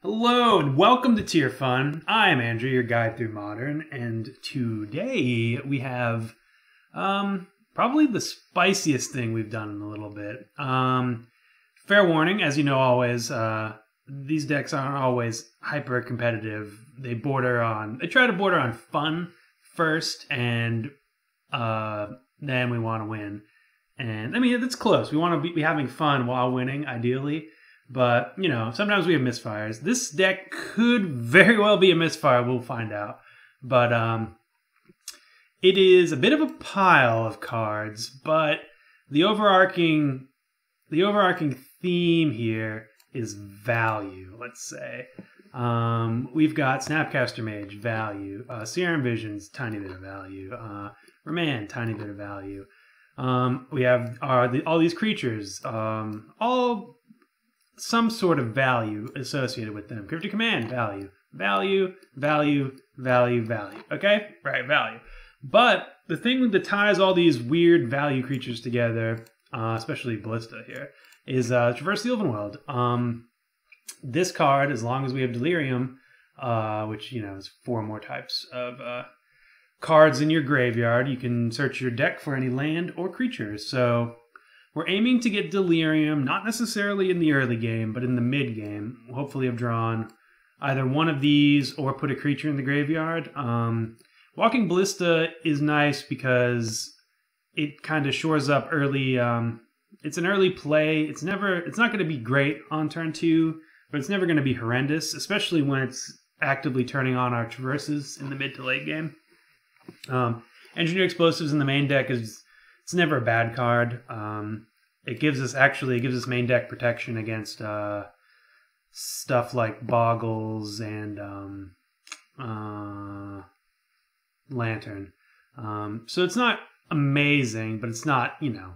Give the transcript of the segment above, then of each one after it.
Hello and welcome to Tier Fun. I am Andrew, your guide through Modern, and today we have probably the spiciest thing we've done in a little bit. Fair warning, as you know always, these decks aren't always hyper competitive. They try to border on fun first, and then we want to win. And I mean, it's close. We want to be having fun while winning, ideally. But, you know, sometimes we have misfires. This deck could very well be a misfire. We'll find out. But it is a bit of a pile of cards. But the overarching theme here is value, let's say. We've got Snapcaster Mage, value. Serum Visions, tiny bit of value. Remand, tiny bit of value. We have all these creatures, all some sort of value associated with them. Cryptic Command, value. Value, value, value, value. Okay? Right, value. But the thing that ties all these weird value creatures together, especially Ballista here, is Traverse the Ulvenweld. This card, as long as we have Delirium, which, you know, is 4 more types of cards in your graveyard, you can search your deck for any land or creatures. So we're aiming to get Delirium, not necessarily in the early game, but in the mid game. We'll hopefully have drawn either one of these or put a creature in the graveyard. Walking Ballista is nice because it kind of shores up early. It's an early play. It's not going to be great on turn 2, but it's never going to be horrendous, especially when it's actively turning on our traverses in the mid to late game. Engineer Explosives in the main deck it's never a bad card. It gives us main deck protection against stuff like Boggles and Lantern. So it's not amazing, but it's not, you know,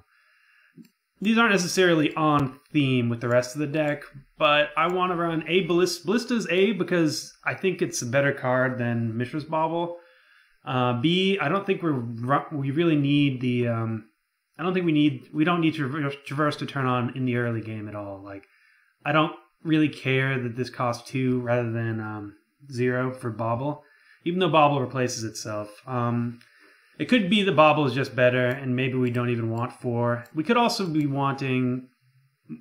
these aren't necessarily on theme with the rest of the deck, but I want to run a Ballista's A because I think it's a better card than Mishra's Bauble. B, I don't think we really need the we don't need Traverse to turn on in the early game at all. Like, I don't really care that this costs 2 rather than 0 for Bauble, even though Bauble replaces itself. It could be the Bauble is just better, and maybe we don't even want 4. We could also be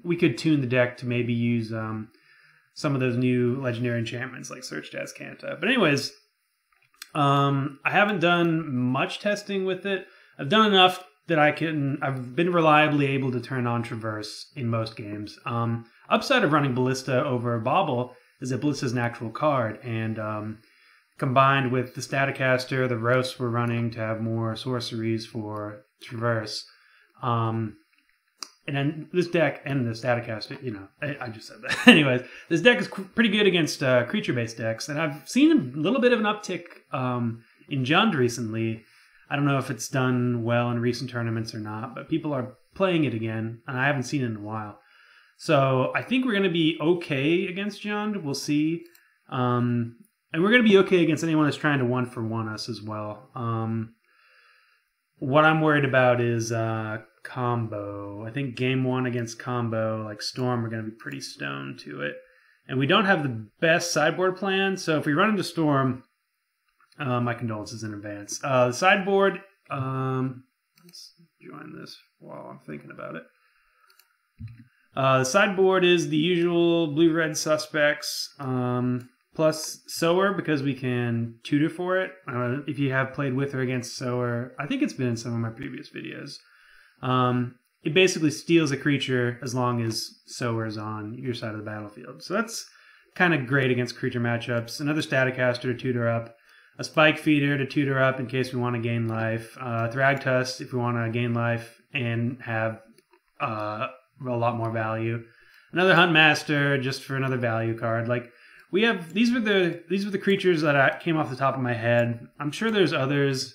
we could tune the deck to maybe use some of those new legendary enchantments like Search Jazz Canta. But anyways, I haven't done much testing with it. I've done enough that I've been reliably able to turn on Traverse in most games. Upside of running Ballista over Bauble is that Ballista is an actual card, and combined with the Staticaster, the roasts we're running to have more sorceries for Traverse. And then this deck and the Staticaster, you know, I just said that. Anyways, this deck is pretty good against creature-based decks, and I've seen a little bit of an uptick in Jund recently. I don't know if it's done well in recent tournaments or not, but people are playing it again, and I haven't seen it in a while. So I think we're going to be okay against Jund. We'll see. And we're going to be okay against anyone that's trying to 1-for-1 us as well. What I'm worried about is combo. I think game 1 against combo, like Storm, we're going to be pretty stoned to it. And we don't have the best sideboard plan, so if we run into Storm, my condolences in advance. The sideboard, let's join this while I'm thinking about it. The sideboard is the usual blue-red suspects, plus Sower, because we can tutor for it. If you have played with or against Sower, I think it's been in some of my previous videos. It basically steals a creature as long as Sower's on your side of the battlefield. So that's kind of great against creature matchups. Another Staticaster to tutor up. A Spike Feeder to tutor up in case we want to gain life. Thragtusk if we want to gain life and have a lot more value. Another Huntmaster just for another value card. Like, we have these were the creatures that came off the top of my head. I'm sure there's others,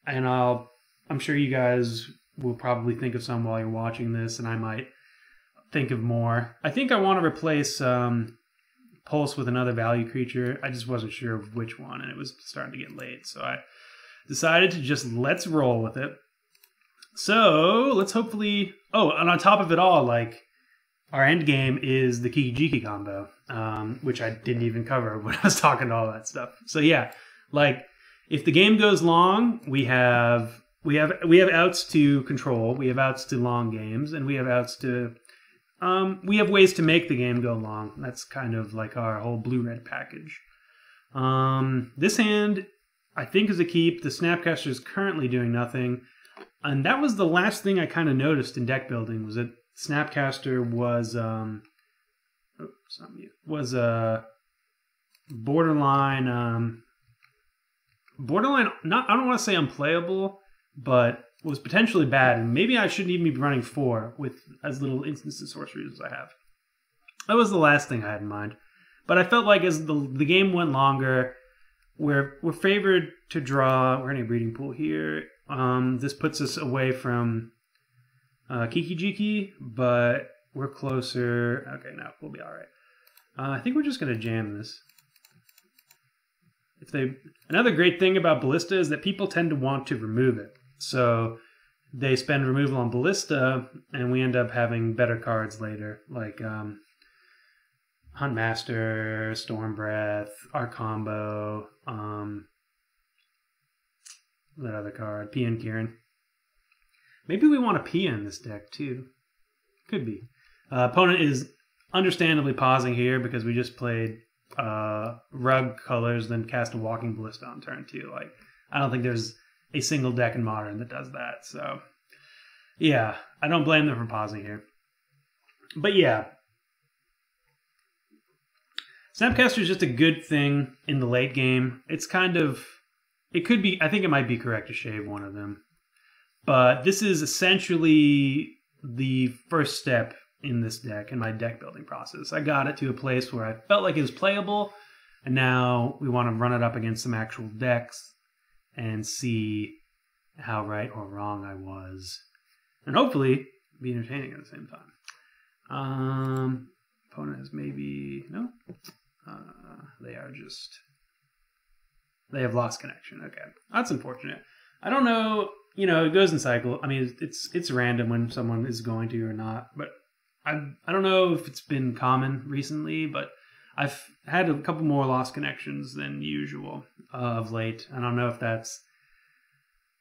and I'm sure you guys will probably think of some while you're watching this, and I might think of more. I think I want to replace Pulse with another value creature. I just wasn't sure of which one, and it was starting to get late, so I decided to just let's roll with it. So let's hopefully. Oh, and on top of it all, like, our end game is the Kiki Jiki combo, which I didn't even cover when I was talking all that stuff. So yeah, like if the game goes long, we have outs to control, we have outs to long games, and we have outs to we have ways to make the game go long. That's kind of like our whole blue-red package. This hand, I think, is a keep. The Snapcaster is currently doing nothing. And that was the last thing I kind of noticed in deck building, was that Snapcaster was borderline not, I don't want to say unplayable, but was potentially bad, and maybe I shouldn't even be running 4 with as little instance of sorceries as I have. That was the last thing I had in mind. But I felt like as the game went longer, we're favored to draw. We're in a breeding pool here. This puts us away from Kiki Jiki, but we're closer. Okay, now we'll be all right. I think we're just going to jam this. Another great thing about Ballista is that people tend to want to remove it. So they spend removal on Ballista, and we end up having better cards later, like Huntmaster, Storm Breath, our combo, that other card, PN Kieran. Maybe we want a PN in this deck too. Could be. Opponent is understandably pausing here because we just played Rug colors, then cast a Walking Ballista on turn 2. Like, I don't think there's a single deck in Modern that does that. So, yeah, I don't blame them for pausing here. But yeah, Snapcaster is just a good thing in the late game. It's kind of, it could be, I think it might be correct to shave one of them. But this is essentially the first step in this deck, in my deck building process. I got it to a place where I felt like it was playable, and now we want to run it up against some actual decks and see how right or wrong I was. And hopefully be entertaining at the same time. Opponent is maybe, no? They have lost connection. Okay, that's unfortunate. I don't know, you know, it goes in cycle. I mean, it's random when someone is going to or not, but I don't know if it's been common recently, but I've had a couple more lost connections than usual of late. I don't know if that's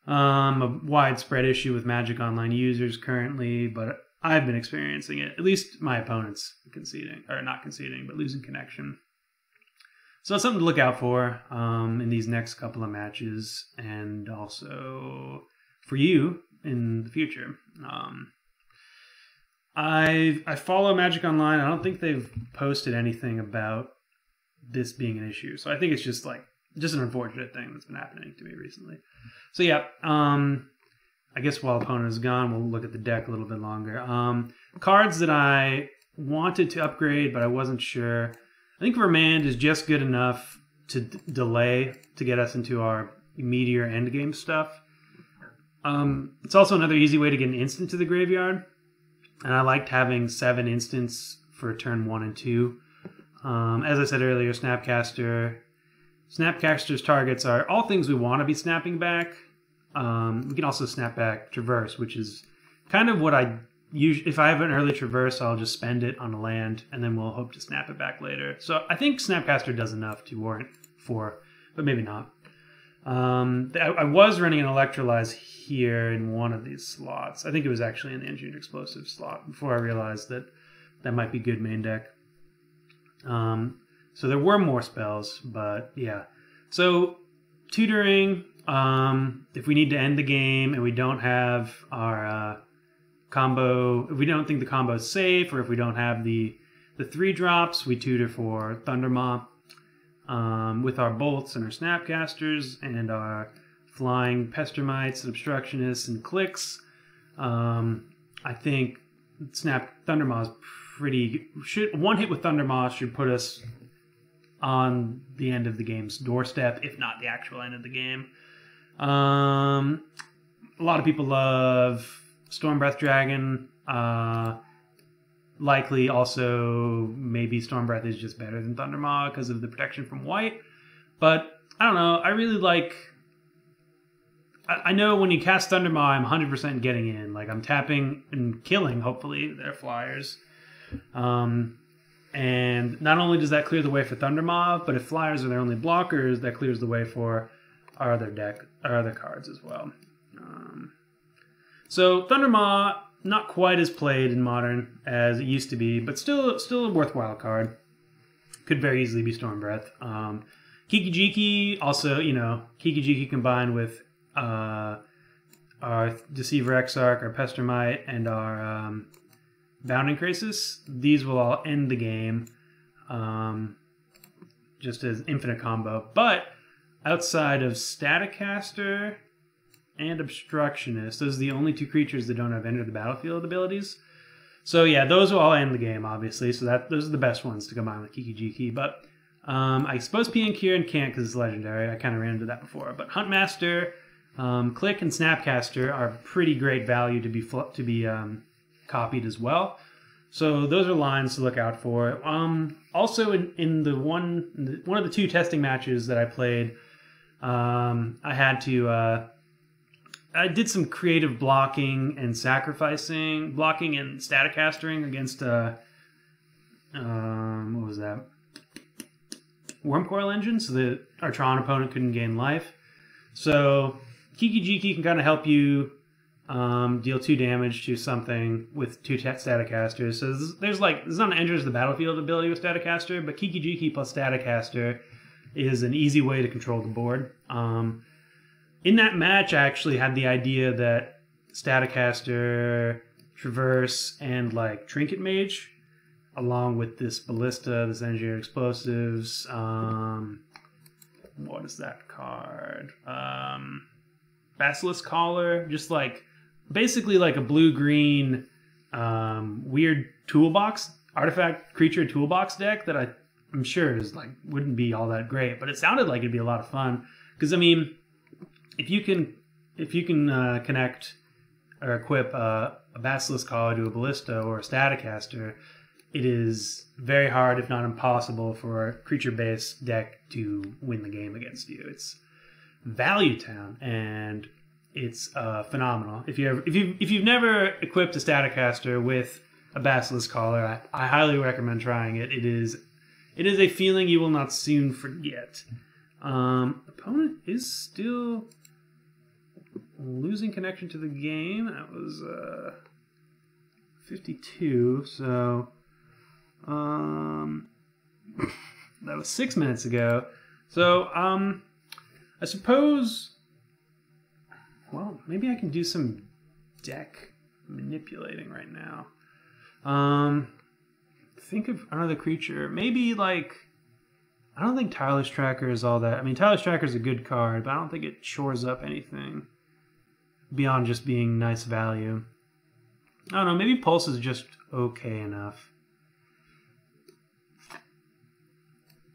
a widespread issue with Magic Online users currently, but I've been experiencing it. At least my opponents conceding, or not conceding, but losing connection. So it's something to look out for in these next couple of matches, and also for you in the future. I follow Magic Online. I don't think they've posted anything about this being an issue, so I think it's just an unfortunate thing that's been happening to me recently. So yeah, I guess while opponent is gone, we'll look at the deck a little bit longer. Cards that I wanted to upgrade, but I wasn't sure. I think Remand is just good enough to delay to get us into our Meteor endgame stuff. It's also another easy way to get an instant to the graveyard. And I liked having 7 instants for turn 1 and 2. As I said earlier, Snapcaster's targets are all things we want to be snapping back. We can also snap back Traverse, which is kind of what I usually, if I have an early Traverse, I'll just spend it on a land, and then we'll hope to snap it back later. So I think Snapcaster does enough to warrant 4, but maybe not. I was running an Electrolyze here in one of these slots. I think it was actually in the Engineered Explosive slot before I realized that that might be good main deck. So there were more spells, but yeah. So tutoring, if we need to end the game and we don't have our combo, if we don't think the combo is safe, or if we don't have the 3 drops, we tutor for Thundermaw. With our bolts and our Snapcasters and our flying Pestermites and Obstructionists and Clicks, I think Thundermaw is pretty. One hit with Thundermaw should put us on the end of the game's doorstep, if not the actual end of the game. A lot of people love Stormbreath Dragon. Likely also maybe Stormbreath is just better than Thundermaw because of the protection from white. But I don't know. I really like... I know when you cast Thundermaw, I'm 100% getting in. Like, I'm tapping and killing, hopefully, their flyers. And not only does that clear the way for Thundermaw, but if flyers are their only blockers, that clears the way for our other cards as well. So Thundermaw, not quite as played in Modern as it used to be, but still a worthwhile card. Could very easily be Storm Breath. Kiki Jiki, also, Kiki Jiki combined with our Deceiver Exarch, our Pestermite, and our Bounding Crisis. These will all end the game just as infinite combo. But outside of Staticaster and Obstructionist, those are the only two creatures that don't have Enter the Battlefield abilities. So yeah, those will all end the game, obviously. So those are the best ones to combine with Kiki Jiki. But I suppose Pian Kieran can't because it's legendary. I kind of ran into that before. But Huntmaster, Click, and Snapcaster are pretty great value to be copied as well. So those are lines to look out for. Also, in one of the two testing matches that I played, I had to I did some creative blocking and blocking and Staticastering against what was that? Wormcoil Engine, so that our Tron opponent couldn't gain life. So Kiki Jiki can kind of help you deal 2 damage to something with 2 Staticasters. So there's not an enters the battlefield ability with Staticaster, but Kiki Jiki plus Staticaster is an easy way to control the board. In that match, I actually had the idea that Staticaster, Traverse, and Trinket Mage, along with this Ballista, this Engineered Explosives, what is that card? Basilisk Collar, just basically a blue-green weird toolbox, artifact creature toolbox deck that I'm sure is wouldn't be all that great, but it sounded like it'd be a lot of fun. Because I mean, if you can connect or equip a Basilisk Collar to a Ballista or a Staticaster, it is very hard, if not impossible, for a creature-based deck to win the game against you. It's Value Town, and it's phenomenal. If you've never equipped a Staticaster with a Basilisk Collar, I highly recommend trying it. It is a feeling you will not soon forget. Opponent is still losing connection to the game. That was 52. So that was 6 minutes ago. So I suppose, well, maybe I can do some deck manipulating right now. Think of another creature. Maybe I don't think Tireless Tracker is all that. I mean, Tireless Tracker is a good card, but I don't think it shores up anything beyond just being nice value. I don't know. Maybe Pulse is just okay enough.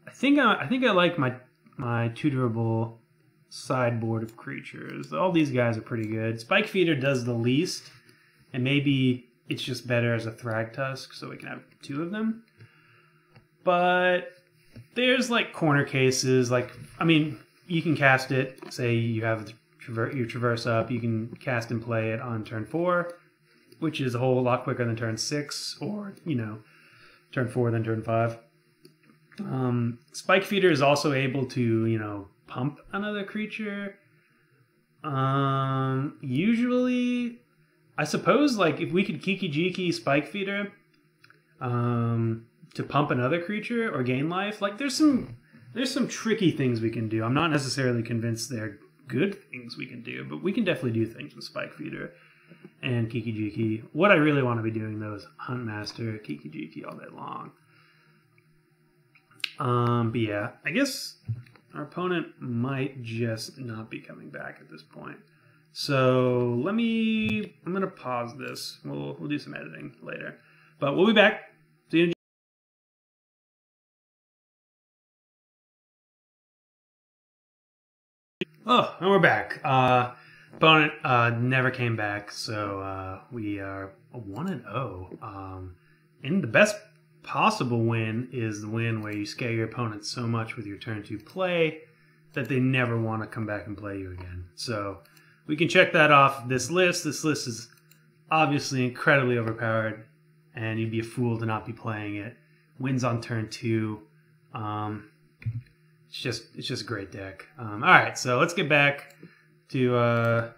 I think I like my tutorable sideboard of creatures. All these guys are pretty good. Spike Feeder does the least, and maybe it's just better as a Thragtusk, so we can have 2 of them. But there's corner cases. I mean, you can cast it. Say you have your Traverse up, you can cast and play it on turn 4, which is a whole lot quicker than turn 6, or turn 4 than turn 5. Spike Feeder is also able to pump another creature. Usually, I suppose if we could Kiki Jiki Spike Feeder to pump another creature or gain life, there's some tricky things we can do. I'm not necessarily convinced they're good things we can do, but we can definitely do things with Spike Feeder and Kiki Jiki. What I really want to be doing though is Huntmaster, Kiki Jiki all day long. But yeah, I guess our opponent might just not be coming back at this point. So I'm gonna pause this. We'll do some editing later, but we'll be back. See you in Oh, and we're back. Opponent never came back, so we are 1-0. And the best possible win is the win where you scare your opponent so much with your turn 2 play that they never want to come back and play you again. So we can check that off this list. This list is obviously incredibly overpowered, and you'd be a fool to not be playing it. Wins on turn 2. It's just a great deck. All right, so let's get back to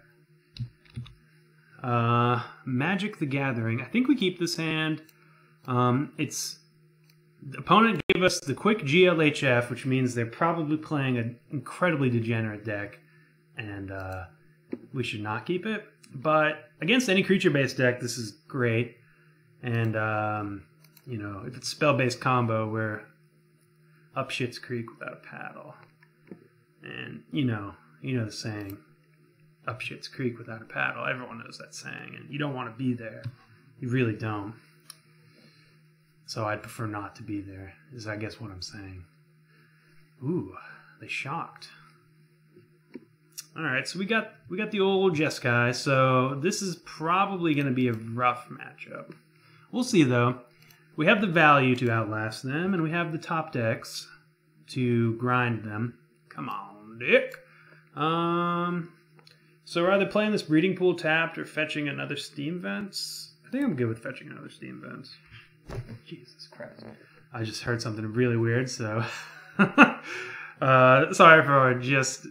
Magic the Gathering. I think we keep this hand. The opponent gave us the quick GLHF, which means they're probably playing an incredibly degenerate deck, and we should not keep it. But against any creature-based deck, this is great. And you know, if it's spell-based combo, we're up shit's creek without a paddle. And you know the saying, up shit's creek without a paddle. Everyone knows that saying, and you don't want to be there. You really don't. So I'd prefer not to be there, is I guess what I'm saying. Ooh, they shocked. Alright, so we got the old Jeskai, so this is probably going to be a rough matchup. We'll see, though. We have the value to outlast them, and we have the top decks to grind them. Come on, Dick. So we're either playing this Breeding Pool tapped or fetching another Steam Vents. I think I'm good with fetching another Steam Vents. Jesus Christ. I just heard something really weird, so... sorry for just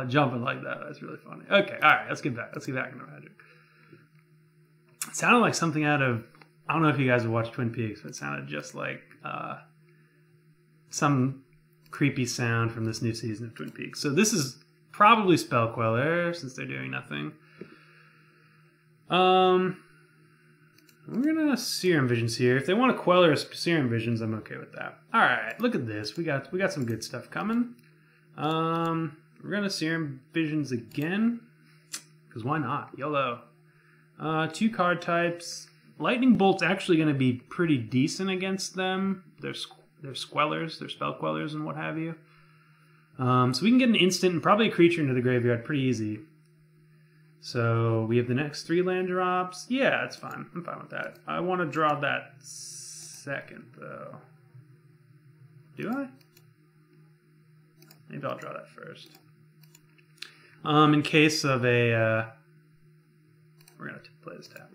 jumping like that. That's really funny. Okay, alright, let's get back into Magic. It sounded like something out of... I don't know if you guys have watched Twin Peaks, but it sounded just like some creepy sound from this new season of Twin Peaks. So this is probably Spell Queller, since they're doing nothing. We're gonna Serum Visions here. If they want to Queller Serum Visions, I'm okay with that. Alright, look at this. We got some good stuff coming. We're gonna Serum Visions again. Because why not? YOLO. 2 card types. Lightning Bolt's actually going to be pretty decent against them. They're Squellers, they're Spell Quellers and what have you. So we can get an instant and probably a creature into the graveyard pretty easy. So we have the next 3 land drops. Yeah, that's fine. I'm fine with that. I want to draw that second, though. Do I? Maybe I'll draw that first. In case of a... we're going to play this tap.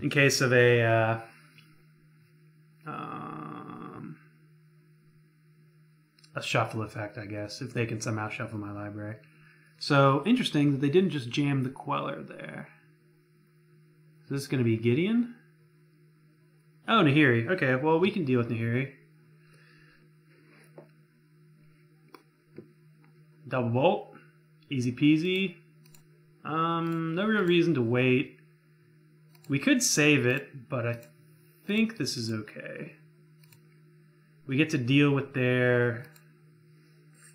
In case of a shuffle effect, I guess, if they can somehow shuffle my library. So, interesting that they didn't just jam the Queller there. Is this going to be Gideon? Oh, Nahiri. Okay, well, we can deal with Nahiri. Double Bolt. Easy peasy. No real reason to wait. We could save it, but I think this is okay. We get to deal with their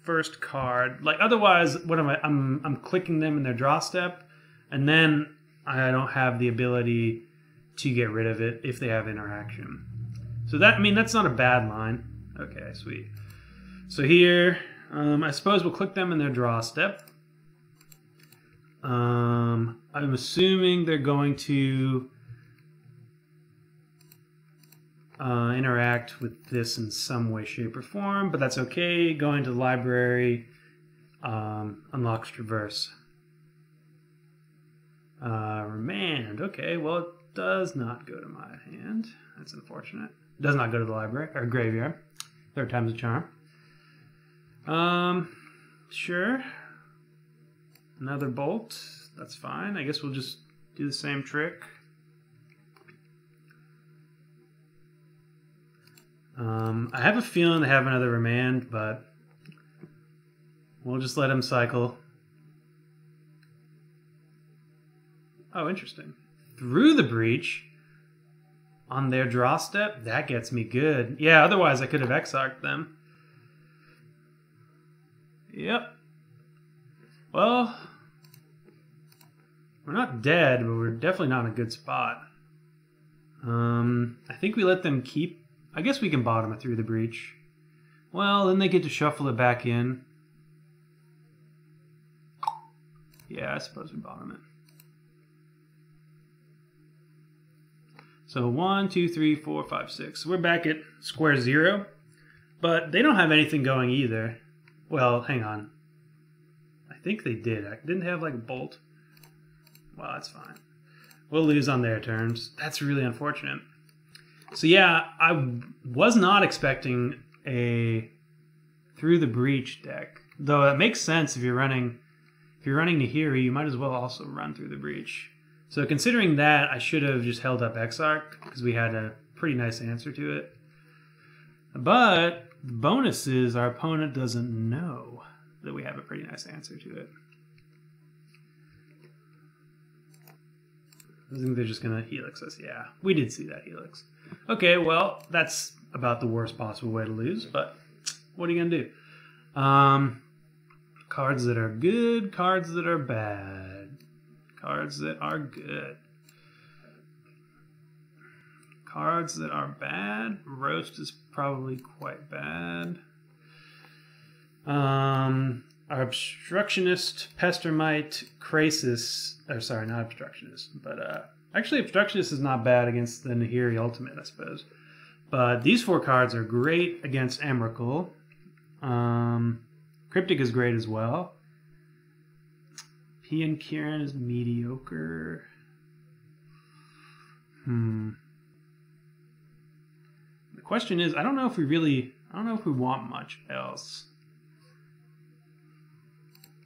first card. Like otherwise, what am I? I'm clicking them in their draw step, and then I don't have the ability to get rid of it if they have interaction. So that, I mean, that's not a bad line. Okay, sweet. So here, I suppose we'll click them in their draw step. I'm assuming they're going to interact with this in some way, shape, or form, but that's okay. Going to the library unlocks Traverse. Remand. Okay, well, it does not go to my hand. That's unfortunate. It does not go to the library or graveyard. 3rd time's a charm. Sure. Another bolt. That's fine. I guess we'll just do the same trick. I have a feeling they have another remand, but we'll just let him cycle. Oh, interesting. Through the breach on their draw step? That gets me good. Yeah, otherwise I could have Exarched them. Yep. Well, we're not dead, but we're definitely not in a good spot. I think we let them keep... I guess we can bottom it through the breach. Well, then they get to shuffle it back in. Yeah, I suppose we bottom it. So 1, 2, 3, 4, 5, 6. So we're back at square 0. But they don't have anything going either. Well, hang on. I think they did. I didn't have like a bolt. Well, that's fine. We'll lose on their terms. That's really unfortunate. So yeah, I was not expecting a Through the Breach deck. Though it makes sense if you're running Nahiri, you might as well also run Through the Breach. So considering that, I should have just held up Exarch because we had a pretty nice answer to it. But the bonus is our opponent doesn't know that we have a pretty nice answer to it. I think they're just going to Helix us. Yeah, we did see that Helix. Okay, well, that's about the worst possible way to lose, but what are you going to do? Cards that are good, cards that are bad. Cards that are good. Cards that are bad. Roast is probably quite bad. Our Obstructionist, Pestermite, Krasis, or sorry, not Obstructionist, but actually Obstructionist is not bad against the Nahiri Ultimate, I suppose. But these four cards are great against Emrakul. Cryptic is great as well. P and Kieran is mediocre. The question is, I don't know if we want much else.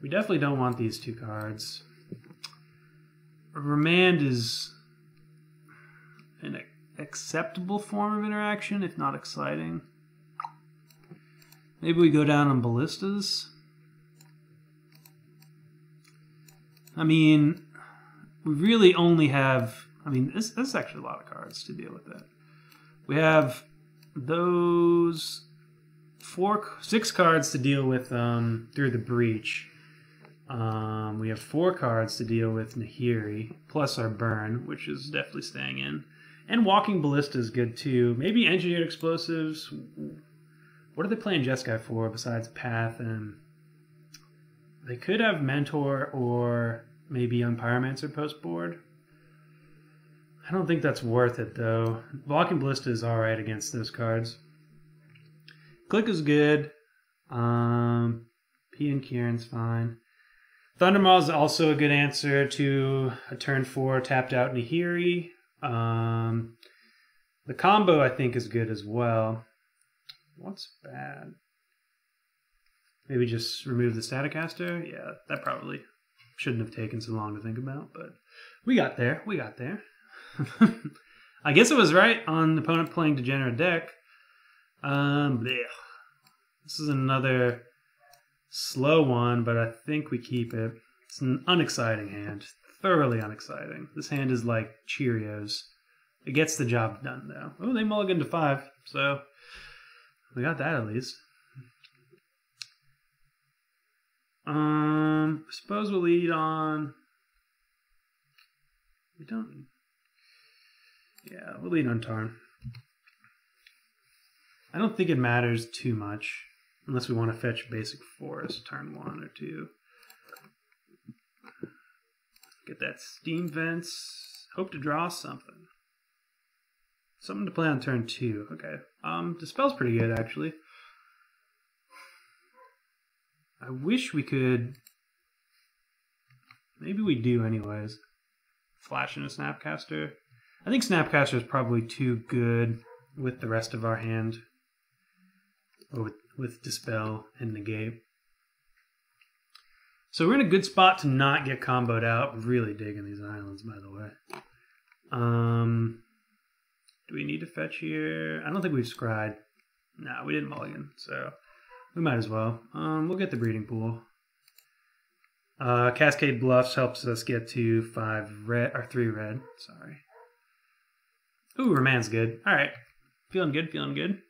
We definitely don't want these two cards. Remand is an acceptable form of interaction, if not exciting. Maybe we go down on Ballistas. I mean, we really only have... I mean, this is actually a lot of cards to deal with that. We have those 6 cards to deal with Through the Breach. We have 4 cards to deal with Nahiri, plus our Burn, which is definitely staying in. And Walking Ballista is good too. Maybe Engineered Explosives. What are they playing Jeskai for besides Path? And they could have Mentor or maybe Young Pyromancer post board. I don't think that's worth it though. Walking Ballista is alright against those cards. Click is good. P and Kieran's fine. Thundermaw is also a good answer to a turn 4 tapped out Nahiri. The combo I think is good as well. What's bad? Maybe just remove the Staticaster? Yeah, that probably shouldn't have taken so long to think about, but we got there. We got there. I guess I was right on the opponent playing Degenerate deck. This is another slow one, but I think we keep it. It's an unexciting hand. Thoroughly unexciting. This hand is like Cheerios. It gets the job done, though. Oh, they mulliganed to 5, so we got that at least. I suppose we'll lead on... We don't... Yeah, we'll lead on Tarn. I don't think it matters too much, unless we want to fetch Basic Forest turn 1 or 2. Get that Steam Vents. Hope to draw something. Something to play on turn 2. Okay. Dispel's pretty good, actually. I wish we could... Maybe we do anyways. Flash in a Snapcaster. I think Snapcaster is probably too good with the rest of our hand. Or with Dispel and Negate. So we're in a good spot to not get comboed out. Really digging these islands, by the way. Do we need to fetch here? I don't think we've scryed. No, we didn't mulligan, so we might as well. We'll get the Breeding Pool. Cascade Bluffs helps us get to 5 red, or 3 red, sorry. Ooh, Remand's good. Alright. Feeling good, feeling good.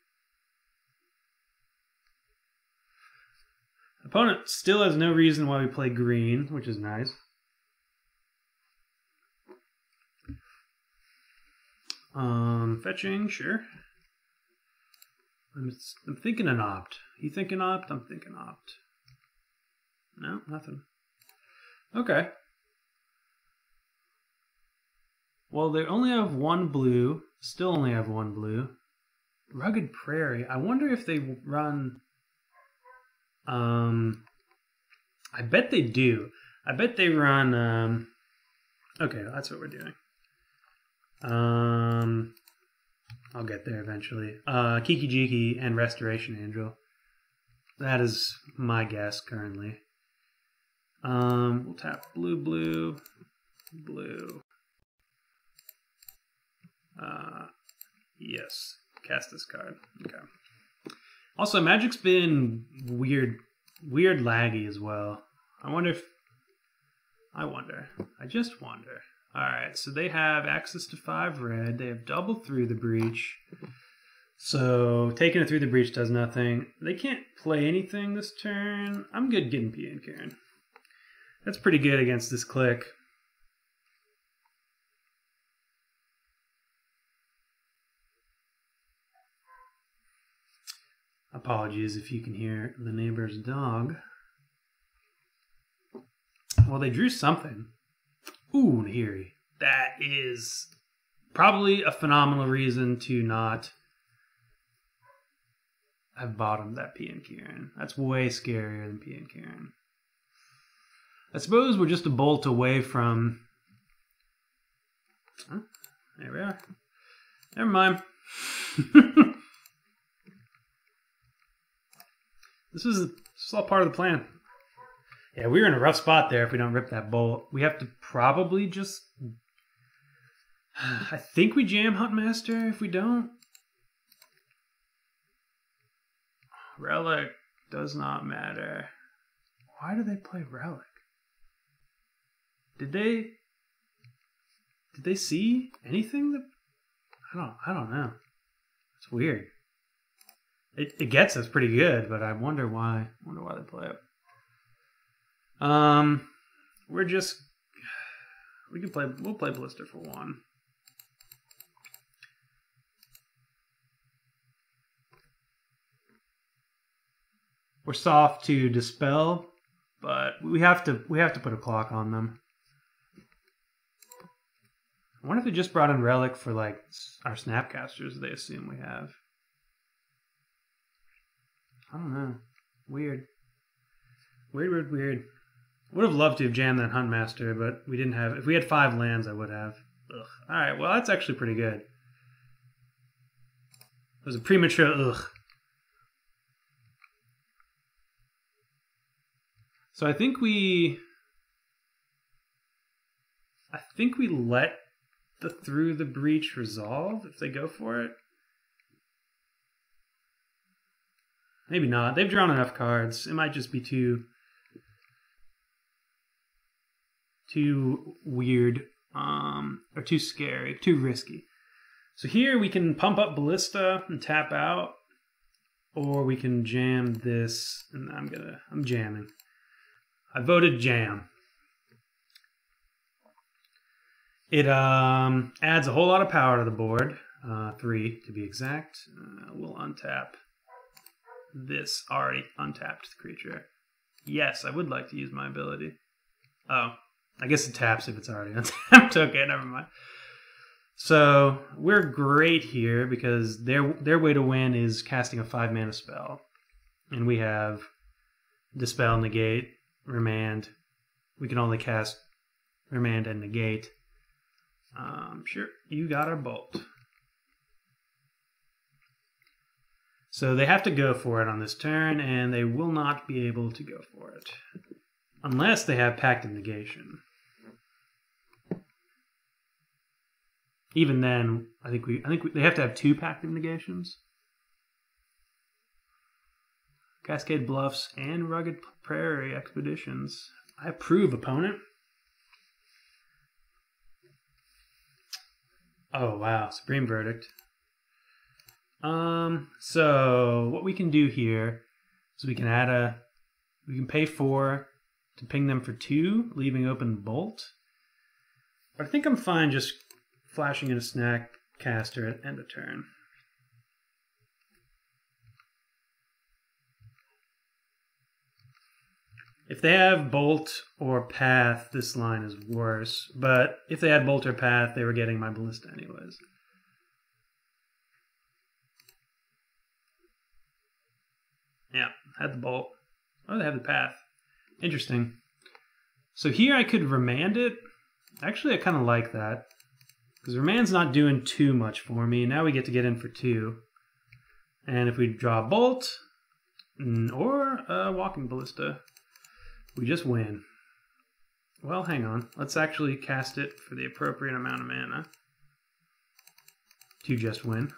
Opponent still has no reason why we play green, which is nice. Fetching, sure. I'm thinking an opt. You thinking opt? I'm thinking opt. No, nothing. Okay. Well, they only have 1 blue. Still only have 1 blue. Rugged Prairie. I wonder if they run... I bet they do. I bet they run... Okay, that's what we're doing. I'll get there eventually. Kiki Jiki and Restoration Angel. That is my guess currently. We'll tap blue, blue, blue. Yes. Cast this card. Okay. Also, Magic's been weird laggy as well. I just wonder. Alright, so they have access to 5 red. They have double through the breach. So taking it through the breach does nothing. They can't play anything this turn. I'm good getting PN Karen. That's pretty good against this click. Apologies if you can hear the neighbor's dog. Well, they drew something. Ooh, Nahiri. That is probably a phenomenal reason to not have bottomed that PN Karen. That's way scarier than PN Karen. I suppose we're just a bolt away from... Oh, there we are. Never mind. This is all part of the plan. Yeah, we're in a rough spot there if we don't rip that bolt. We have to probably just... I think we jam Huntmaster if we don't. Relic does not matter. Why do they play Relic? Did they see anything that... I don't know. It's weird. It gets us pretty good, but I wonder why. They play it. We'll play Blister for 1. We're soft to Dispel, but we have to put a clock on them. I wonder if they just brought in Relic for like our Snapcasters they assume we have. I don't know. Weird. Weird. Would have loved to have jammed that Huntmaster, but we didn't have... If we had 5 lands, I would have. Ugh. Alright, well, that's actually pretty good. It was a premature ugh. So I think we let the Through the Breach resolve if they go for it. Maybe not. They've drawn enough cards. It might just be too weird, or too scary, too risky. So here we can pump up Ballista and tap out, or we can jam this, and I'm jamming. I voted jam. It adds a whole lot of power to the board, 3 to be exact. We'll untap this already untapped creature. Yes, I would like to use my ability. Oh, I guess it taps if it's already untapped. Okay, never mind. So we're great here because their way to win is casting a 5-mana spell, and we have Dispel, Negate, Remand. We can only cast Remand and Negate. Sure, you got our Bolt. So they have to go for it on this turn, and they will not be able to go for it unless they have Pact of Negation. Even then, I think they have to have 2 Pact of Negations. Cascade Bluffs and Rugged Prairie Expeditions. I approve, opponent. Oh wow, Supreme Verdict. So what we can do here is we can pay 4 to ping them for 2, leaving open Bolt. But I think I'm fine just flashing in a Snack Caster at end of turn. If they have Bolt or Path, this line is worse. But if they had Bolt or Path, they were getting my Ballista anyways. Yeah, had the Bolt. Oh, they have the Path. Interesting. So here I could Remand it. Actually, I kind of like that. Because Remain's not doing too much for me. Now we get to get in for 2. And if we draw a Bolt or a Walking Ballista, we just win. Well, hang on. Let's actually cast it for the appropriate amount of mana to just win.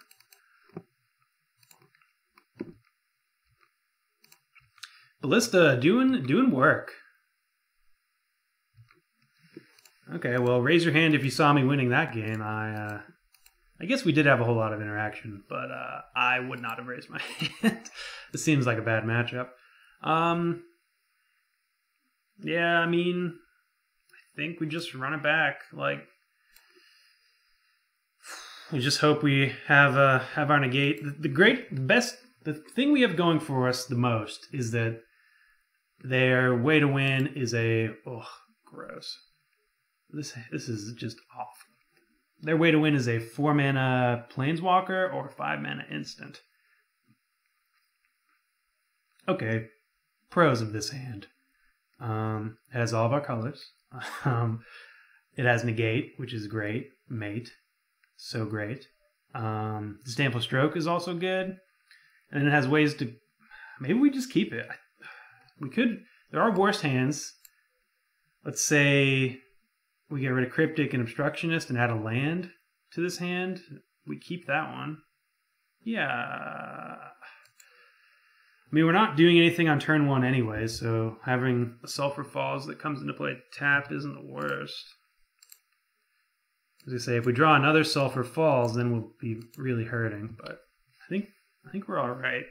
Ballista doing work. Okay, well, raise your hand if you saw me winning that game. I guess we did have a whole lot of interaction, but I would not have raised my hand. This seems like a bad matchup. Yeah, I mean, I think we just run it back. Like, we just hope we have our negate. The thing we have going for us the most is that their way to win is gross. This is just awful. Their way to win is a 4-mana Planeswalker or 5-mana instant. Okay, pros of this hand. It has all of our colors. It has negate, which is great. Mate, so great. Disdainful Stroke is also good. And it has ways to... Maybe we just keep it. We could... There are worse hands. Let's say we get rid of Cryptic and Obstructionist and add a land to this hand. We keep that one. Yeah. I mean, we're not doing anything on turn 1 anyway, so having a Sulfur Falls that comes into play tap isn't the worst. As I say, if we draw another Sulfur Falls, then we'll be really hurting, but I think we're all right.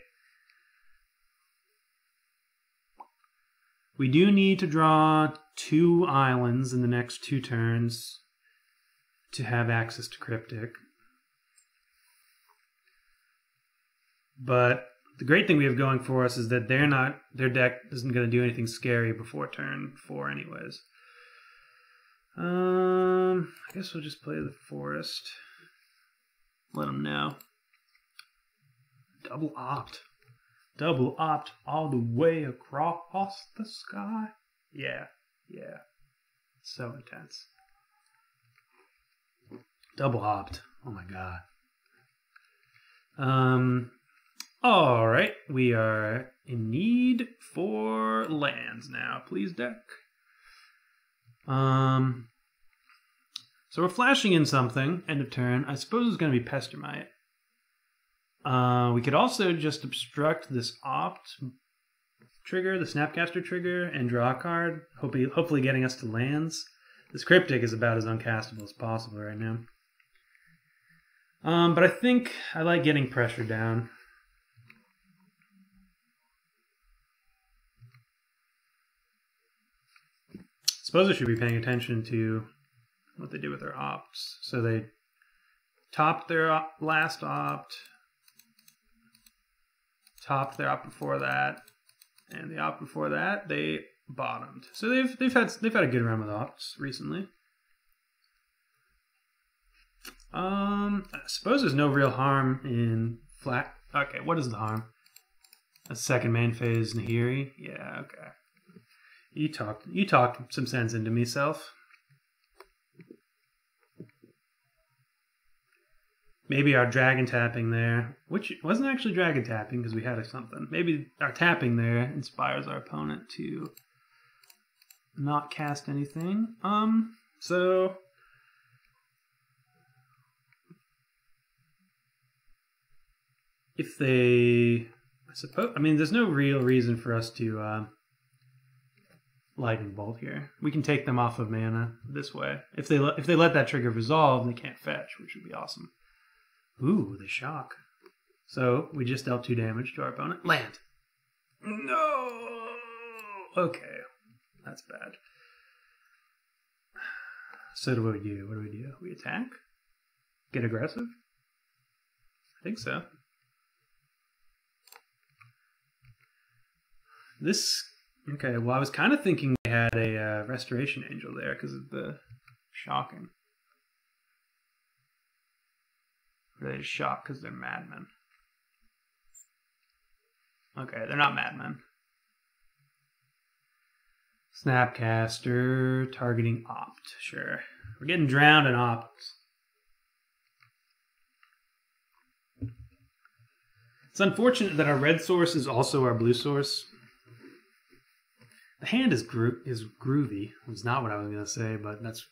We do need to draw 2 islands in the next 2 turns to have access to Cryptic. But the great thing we have going for us is that their deck isn't going to do anything scary before turn 4 anyways. I guess we'll just play the Forest. Let them know. Double opt. Double opt all the way across the sky. Yeah. So intense. Double opt. Oh my god. Alright. We are in need for lands now. Please, deck. So we're flashing in something. End of turn. I suppose it's going to be Pestermite. We could also just obstruct this opt trigger, the Snapcaster trigger, and draw a card, hopefully getting us to lands. This Cryptic is about as uncastable as possible right now. But I think I like getting pressure down. Suppose I should be paying attention to what they do with their opts. So they topped their last opt, topped their opt before that, and the opt before that they bottomed. So they've had a good run with opts recently. I suppose there's no real harm in flat. Okay, what is the harm? A second main phase Nahiri. Yeah, okay. You talked some sense into me, self. Maybe our dragon tapping there, which wasn't actually dragon tapping because we had something. Maybe our tapping there inspires our opponent to not cast anything. So if they, I mean, there's no real reason for us to Lightning Bolt here. We can take them off of mana this way. If they let that trigger resolve, they can't fetch, which would be awesome. Ooh, the shock. So we just dealt 2 damage to our opponent. Land. No. Okay, that's bad. So what do we do? What do we do? We attack? Get aggressive? I think so. Okay, well, I was kind of thinking they had a Restoration Angel there because of the shocking. Or they just shock because they're madmen. Okay, they're not madmen. Snapcaster, targeting opt. Sure. We're getting drowned in opts. It's unfortunate that our red source is also our blue source. The hand is groovy. It's not what I was gonna say, but that's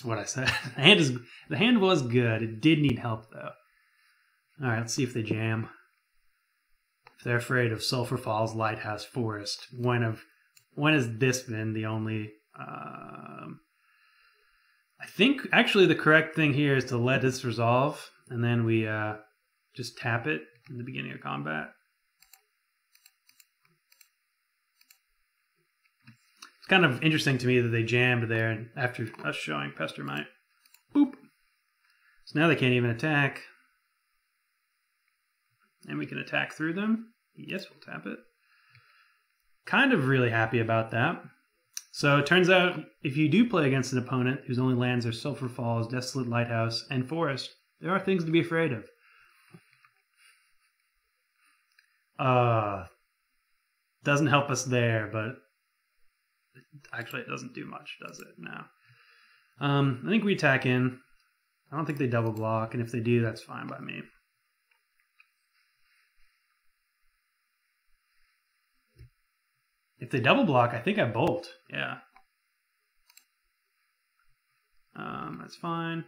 what I said. The hand was good. It did need help though. All right, let's see if they jam. If they're afraid of Sulphur Falls, Lighthouse, Forest, when has this been the only? I think actually the correct thing here is to let this resolve, and then we just tap it in the beginning of combat. It's kind of interesting to me that they jammed there after us showing Pestermite. Boop. So now they can't even attack. And we can attack through them. Yes, we'll tap it. Kind of really happy about that. So it turns out if you do play against an opponent whose only lands are Sulphur Falls, Desolate Lighthouse, and Forest, there are things to be afraid of. Doesn't help us there, but actually it doesn't do much, does it? No. I think we attack in. I don't think they double block, and if they do, that's fine by me. If they double block, I think I bolt. Yeah. That's fine.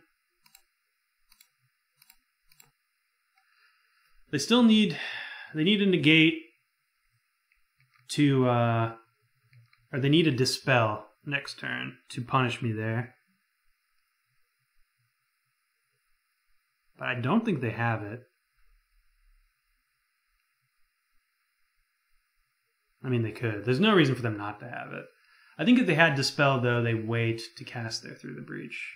They still need... They need a negate to... or they need a dispel next turn to punish me there. But I don't think they have it. I mean, they could. There's no reason for them not to have it. I think if they had Dispel, though, they wait to cast there through the breach.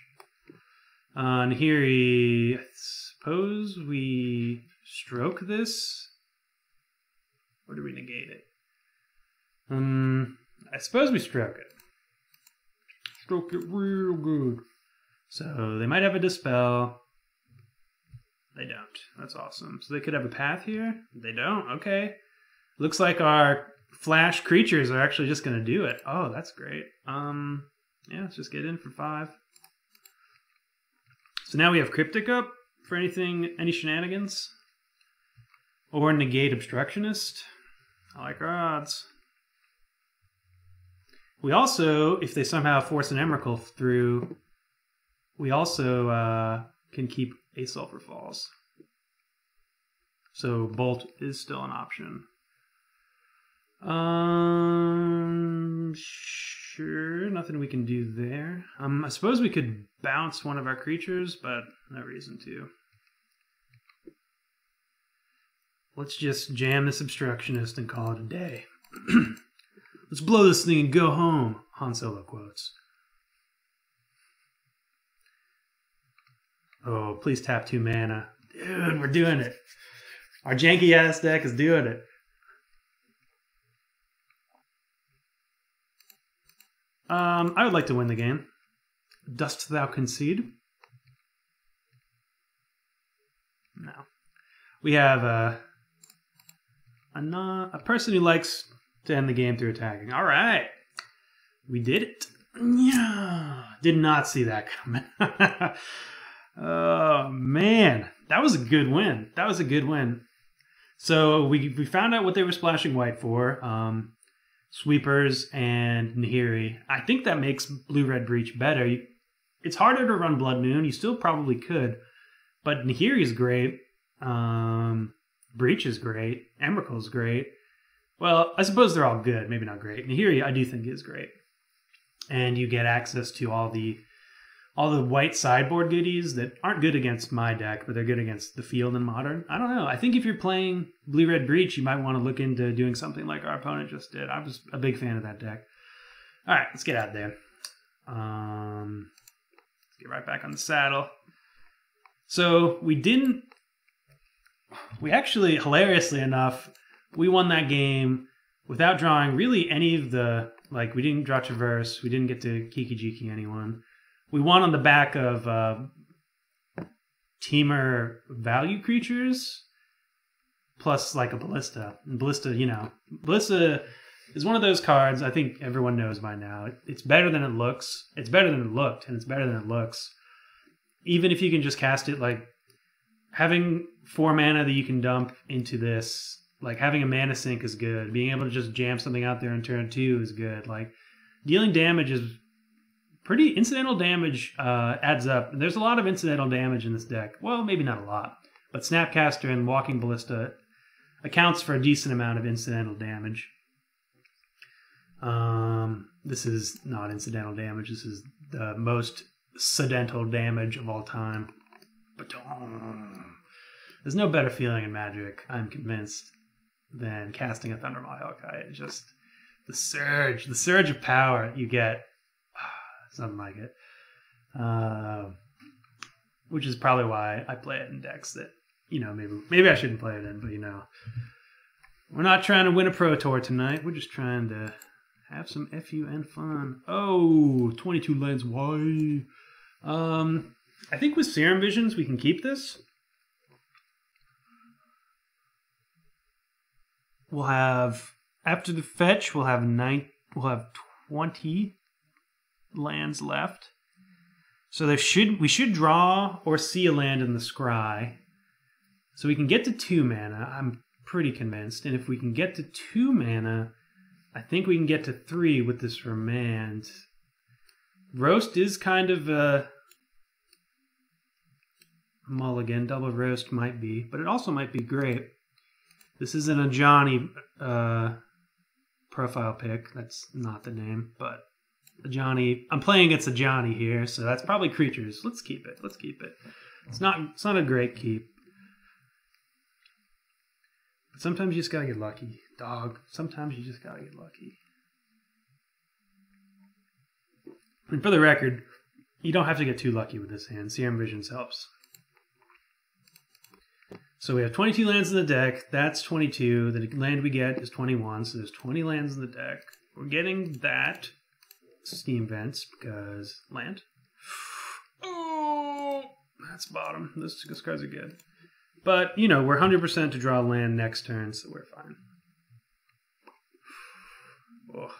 Nahiri, I suppose we stroke this? Or do we negate it? I suppose we stroke it. Stroke it real good. So they might have a Dispel. They don't. That's awesome. So they could have a path here? They don't. Okay. Looks like our flash creatures are actually just going to do it. Oh, that's great. Yeah, let's just get in for 5. So now we have Cryptic up for any shenanigans. Or negate Obstructionist. I like our odds. We also, if they somehow force an Emrakul through, we also can keep a Sulphur Falls. So Bolt is still an option. Sure, nothing we can do there. I suppose we could bounce one of our creatures, but no reason to. Let's just jam this Obstructionist and call it a day. Let's blow this thing and go home, Han Solo quotes. Oh, please tap 2 mana. Dude, we're doing it. Our janky-ass deck is doing it. I would like to win the game. Dost thou concede? No. We have a person who likes to end the game through attacking. All right. We did it. Yeah. Did not see that coming. Oh, man. That was a good win. That was a good win. So we found out what they were splashing white for. Sweepers and Nahiri. I think that makes Blue-Red Breach better. It's harder to run Blood Moon. You still probably could. But Nahiri is great. Breach is great. Emrakul is great. Well, I suppose they're all good. Maybe not great. Nahiri, I do think is great. And you get access to all the white sideboard goodies that aren't good against my deck, but they're good against the field in Modern. I don't know. I think if you're playing Blue-Red Breach, you might want to look into doing something like our opponent just did. I was a big fan of that deck. All right, let's get out there. Let's get right back on the saddle. So we actually, hilariously enough, we won that game without drawing really any of the, like, we didn't draw Traverse. We didn't get to Kiki Jiki anyone. We won on the back of Temur value creatures plus like a Ballista. And Ballista, you know, Ballista is one of those cards I think everyone knows by now. It's better than it looks. It's better than it looked, and it's better than it looks. Even if you can just cast it like having 4 mana that you can dump into this, like having a mana sink is good. Being able to just jam something out there in turn 2 is good. Like dealing damage is pretty incidental damage adds up. And there's a lot of incidental damage in this deck. Well, maybe not a lot, but Snapcaster and Walking Ballista accounts for a decent amount of incidental damage. This is not incidental damage. This is the most accidental damage of all time. But there's no better feeling in Magic, I'm convinced, than casting a Thundermaw Hellkite. It's just the surge of power you get. Something like it. Which is probably why I play it in decks that, maybe I shouldn't play it in, but we're not trying to win a Pro Tour tonight. We're just trying to have some FUN fun. Oh, 22 lands. Why? I think with Serum Visions we can keep this. We'll have, after the fetch, we'll have 20 lands left. So we should draw or see a land in the scry. So we can get to 2 mana, I'm pretty convinced. And if we can get to 2 mana, I think we can get to 3 with this Remand. Roast is kind of a mulligan. Double Roast might be, but it also might be great. This isn't a Johnny profile pick. That's not the name, but a Johnny. I'm playing against a Johnny here, so that's probably creatures. Let's keep it. Let's keep it. It's not a great keep. But sometimes you just gotta get lucky, dog. Sometimes you just gotta get lucky. And for the record, you don't have to get too lucky with this hand. Serum Visions helps. So we have 22 lands in the deck. That's 22. The land we get is 21. So there's 20 lands in the deck. We're getting that. Steam Vents because land. Oh, that's bottom. Those cards are good. But, we're 100% to draw land next turn, so we're fine. Oh.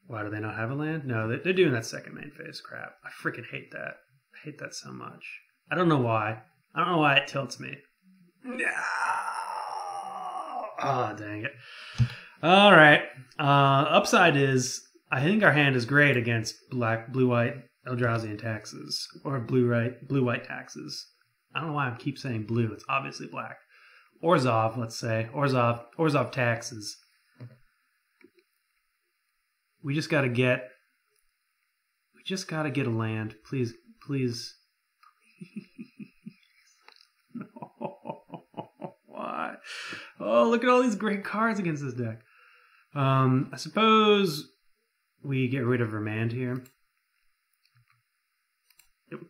Why do they not have a land? No, they're doing that second main phase crap. I freaking hate that. I hate that so much. I don't know why. I don't know why it tilts me. No. Oh, dang it. All right. Upside is, I think our hand is great against blue-white Eldrazi and taxes, or blue-white taxes. I don't know why I keep saying blue. It's obviously black. Orzhov, let's say. Orzhov taxes. We just gotta get a land. Please. No. Why? Oh, look at all these great cards against this deck. I suppose we get rid of Remand here. Yep.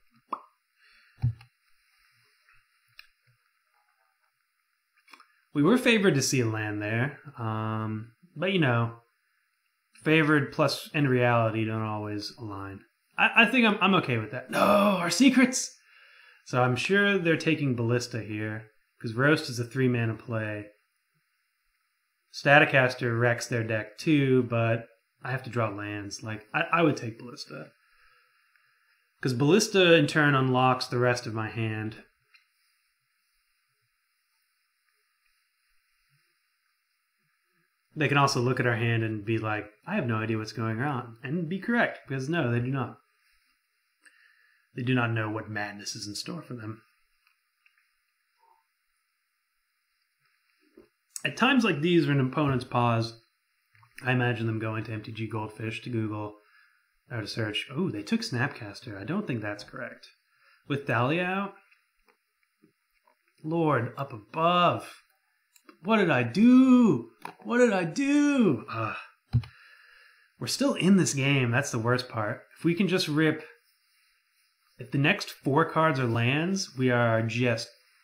We were favored to see a land there. But favored plus and reality don't always align. I think I'm okay with that. No, our secrets! So I'm sure they're taking Ballista here, because Roast is a 3-mana play. Staticaster wrecks their deck too, but I have to draw lands. Like, I would take Ballista. Because Ballista in turn unlocks the rest of my hand. They can also look at our hand and be like, I have no idea what's going on. And be correct, because no, they do not. They do not know what madness is in store for them. At times like these, when opponents pause, I imagine them going to MTG Goldfish to Google or to search. Oh, they took Snapcaster. I don't think that's correct. With Thalia out? Lord, up above. What did I do? What did I do? We're still in this game. That's the worst part. If we can just rip... If the next 4 cards are lands, we're going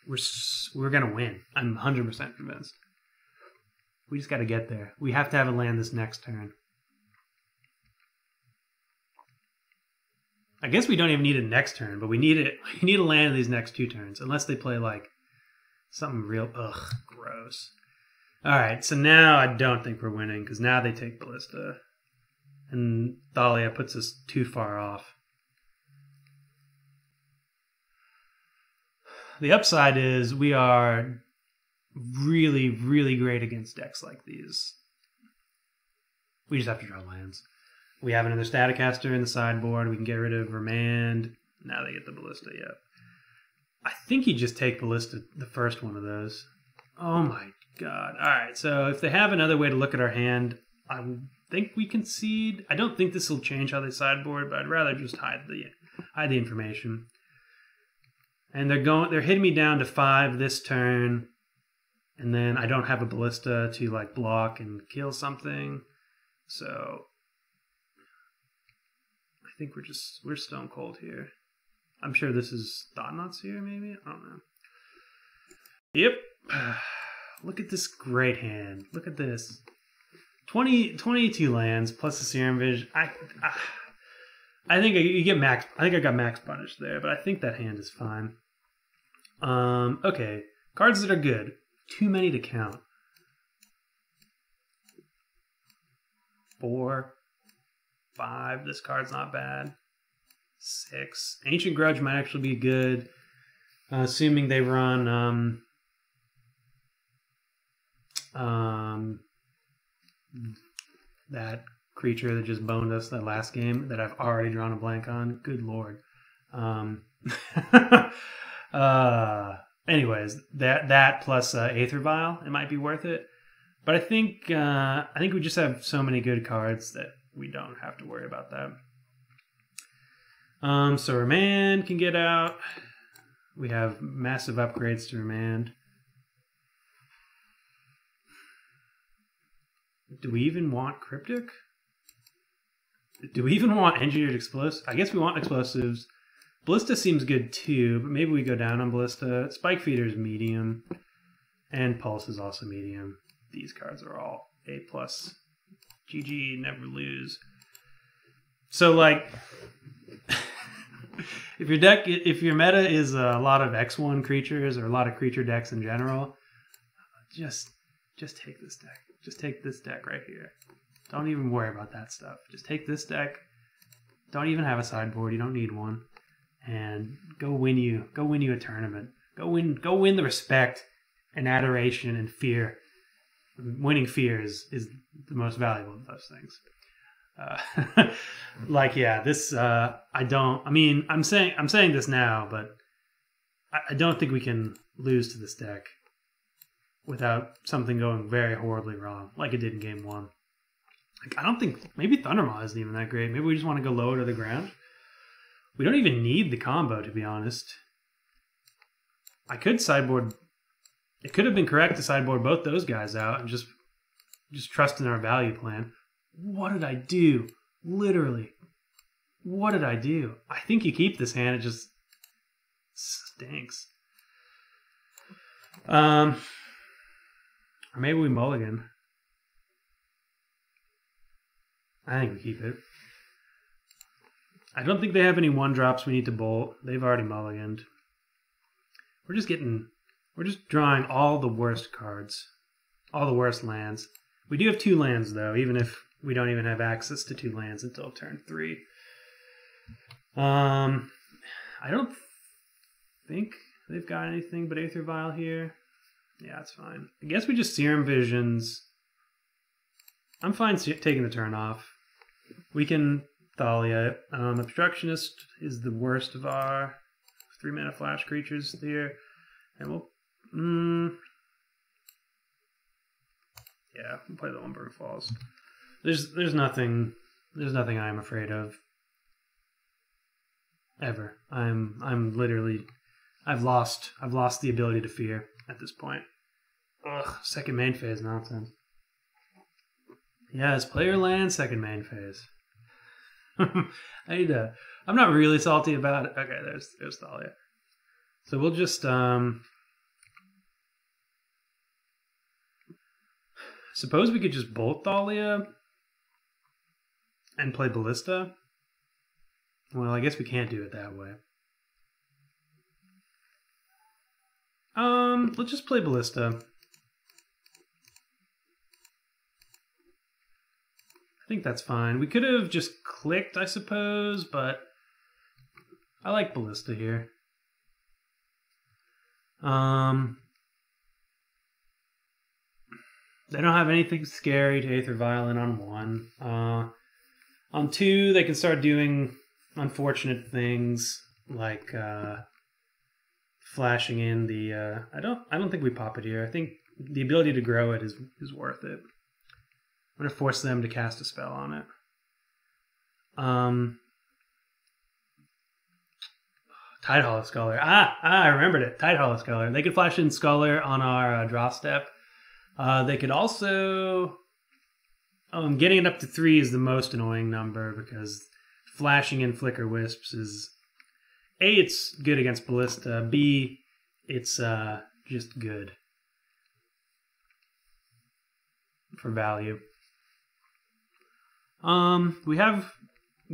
to win. I'm 100% convinced. We just got to get there. We have to have a land this next turn. I guess we don't even need it next turn, but we need it. We need a land in these next 2 turns, unless they play like something real. Ugh, gross. All right, so now I don't think we're winning because now they take Ballista, and Thalia puts us too far off. the upside is we are really, really great against decks like these. We just have to draw lands. We have another Staticaster in the sideboard. We can get rid of Remand. Now they get the Ballista, yeah. I think you just take Ballista, the first one of those. Oh my god. Alright, so if they have another way to look at our hand, I think we concede. I don't think this will change how they sideboard, but I'd rather just hide the information. And they're hitting me down to 5 this turn. And then I don't have a Ballista to like block and kill something. So I think we're stone cold here. I'm sure this is Thought-Knots here, maybe? I don't know. Yep. Look at this great hand. Look at this. 22 lands plus the Serum Vision. I think you get max. I think I got max punish there, but I think that hand is fine. Okay. Cards that are good. Too many to count. 4, 5. This card's not bad. 6. Ancient Grudge might actually be good, assuming they run that creature that just boned us that last game that I've already drawn a blank on. Good lord. Anyways, that plus Aether Vial, it might be worth it. But I think we just have so many good cards that we don't have to worry about that. So Remand can get out. We have massive upgrades to Remand. Do we even want Cryptic? Do we even want Engineered Explosives? I guess we want Explosives. Ballista seems good too, but maybe we go down on Ballista. Spike Feeder is medium. And Pulse is also medium. These cards are all A+. GG, never lose. So like, if your meta is a lot of X1 creatures or a lot of creature decks in general, just take this deck. Just take this deck right here. Don't even worry about that stuff. Just take this deck. Don't even have a sideboard. You don't need one. And go win you a tournament. Go win the respect and adoration and fear. Winning fear is the most valuable of those things. Like, yeah, this I'm saying this now, but I don't think we can lose to this deck without something going very horribly wrong, like it did in game 1. Like, I don't think, maybe Thundermaw isn't even that great. Maybe we just want to go lower to the ground. We don't even need the combo, to be honest. I could sideboard. It could have been correct to sideboard both those guys out and just trust in our value plan. What did I do? Literally. What did I do? I think you keep this hand. It just stinks. Or maybe we mulligan. I think we keep it. I don't think they have any 1-drops we need to bolt. They've already mulliganed. We're just drawing all the worst cards. All the worst lands. We do have 2 lands, though, even if we don't even have access to 2 lands until turn 3. I don't think they've got anything but Aether Vial here. Yeah, that's fine. I guess we just Serum Visions. I'm fine taking the turn off. We can Thalia it. Obstructionist is the worst of our 3-mana flash creatures here. And we'll... yeah, we'll play the Lumber Falls. There's nothing I'm afraid of. Ever. I'm literally... I've lost the ability to fear at this point. Ugh, second main phase nonsense. Yes, player land, second main phase. I'm not really salty about it. Okay, there's Thalia. So we'll just suppose we could just bolt Thalia and play Ballista. Well, I guess we can't do it that way. Let's just play Ballista. I think that's fine. We could have just clicked, I suppose, but I like Ballista here. They don't have anything scary to Aether Violent on 1. On 2, they can start doing unfortunate things like flashing in the. I don't think we pop it here. I think the ability to grow it is worth it. I'm gonna force them to cast a spell on it. Tide Hollow Sculler. I remembered it. Tide Hollow Sculler. They could flash in Sculler on our draw step. They could also... getting it up to 3 is the most annoying number because flashing in Flicker Wisps is... A, it's good against Ballista. B, it's just good for value. We have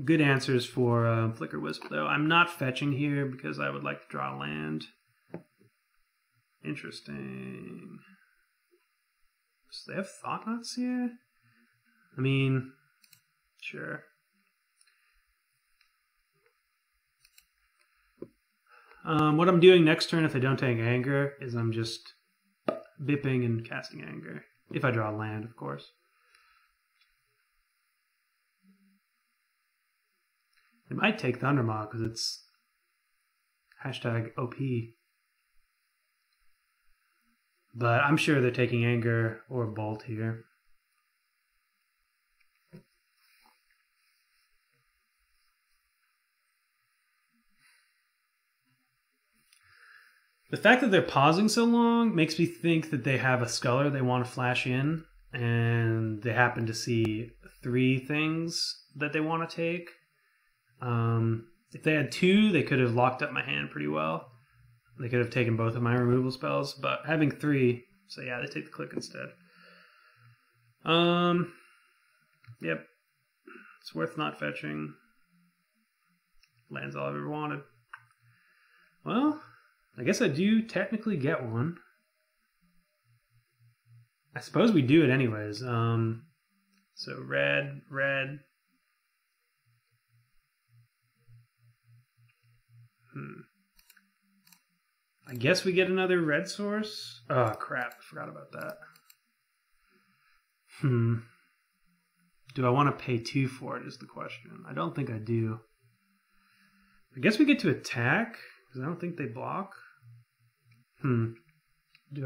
good answers for Flicker Wisp, though. I'm not fetching here because I would like to draw land. Interesting. So they have Thought-Knots here? I mean, sure. What I'm doing next turn if they don't take Anger is I'm just bipping and casting Anger. If I draw land, of course. They might take Thundermaw because it's #OP. But I'm sure they're taking Anger or Bolt here. The fact that they're pausing so long makes me think that they have a Sculler they want to flash in, and they happen to see 3 things that they want to take. If they had 2, they could have locked up my hand pretty well. They could have taken both of my removal spells, but having 3, so yeah, they take the click instead. Yep. It's worth not fetching. Land's all I've ever wanted. Well, I guess I do technically get one. I suppose we do it anyways. So red. I guess we get another red source. Oh crap, I forgot about that. Do I want to pay 2 for it is the question. I don't think I do. I guess we get to attack, because I don't think they block. Do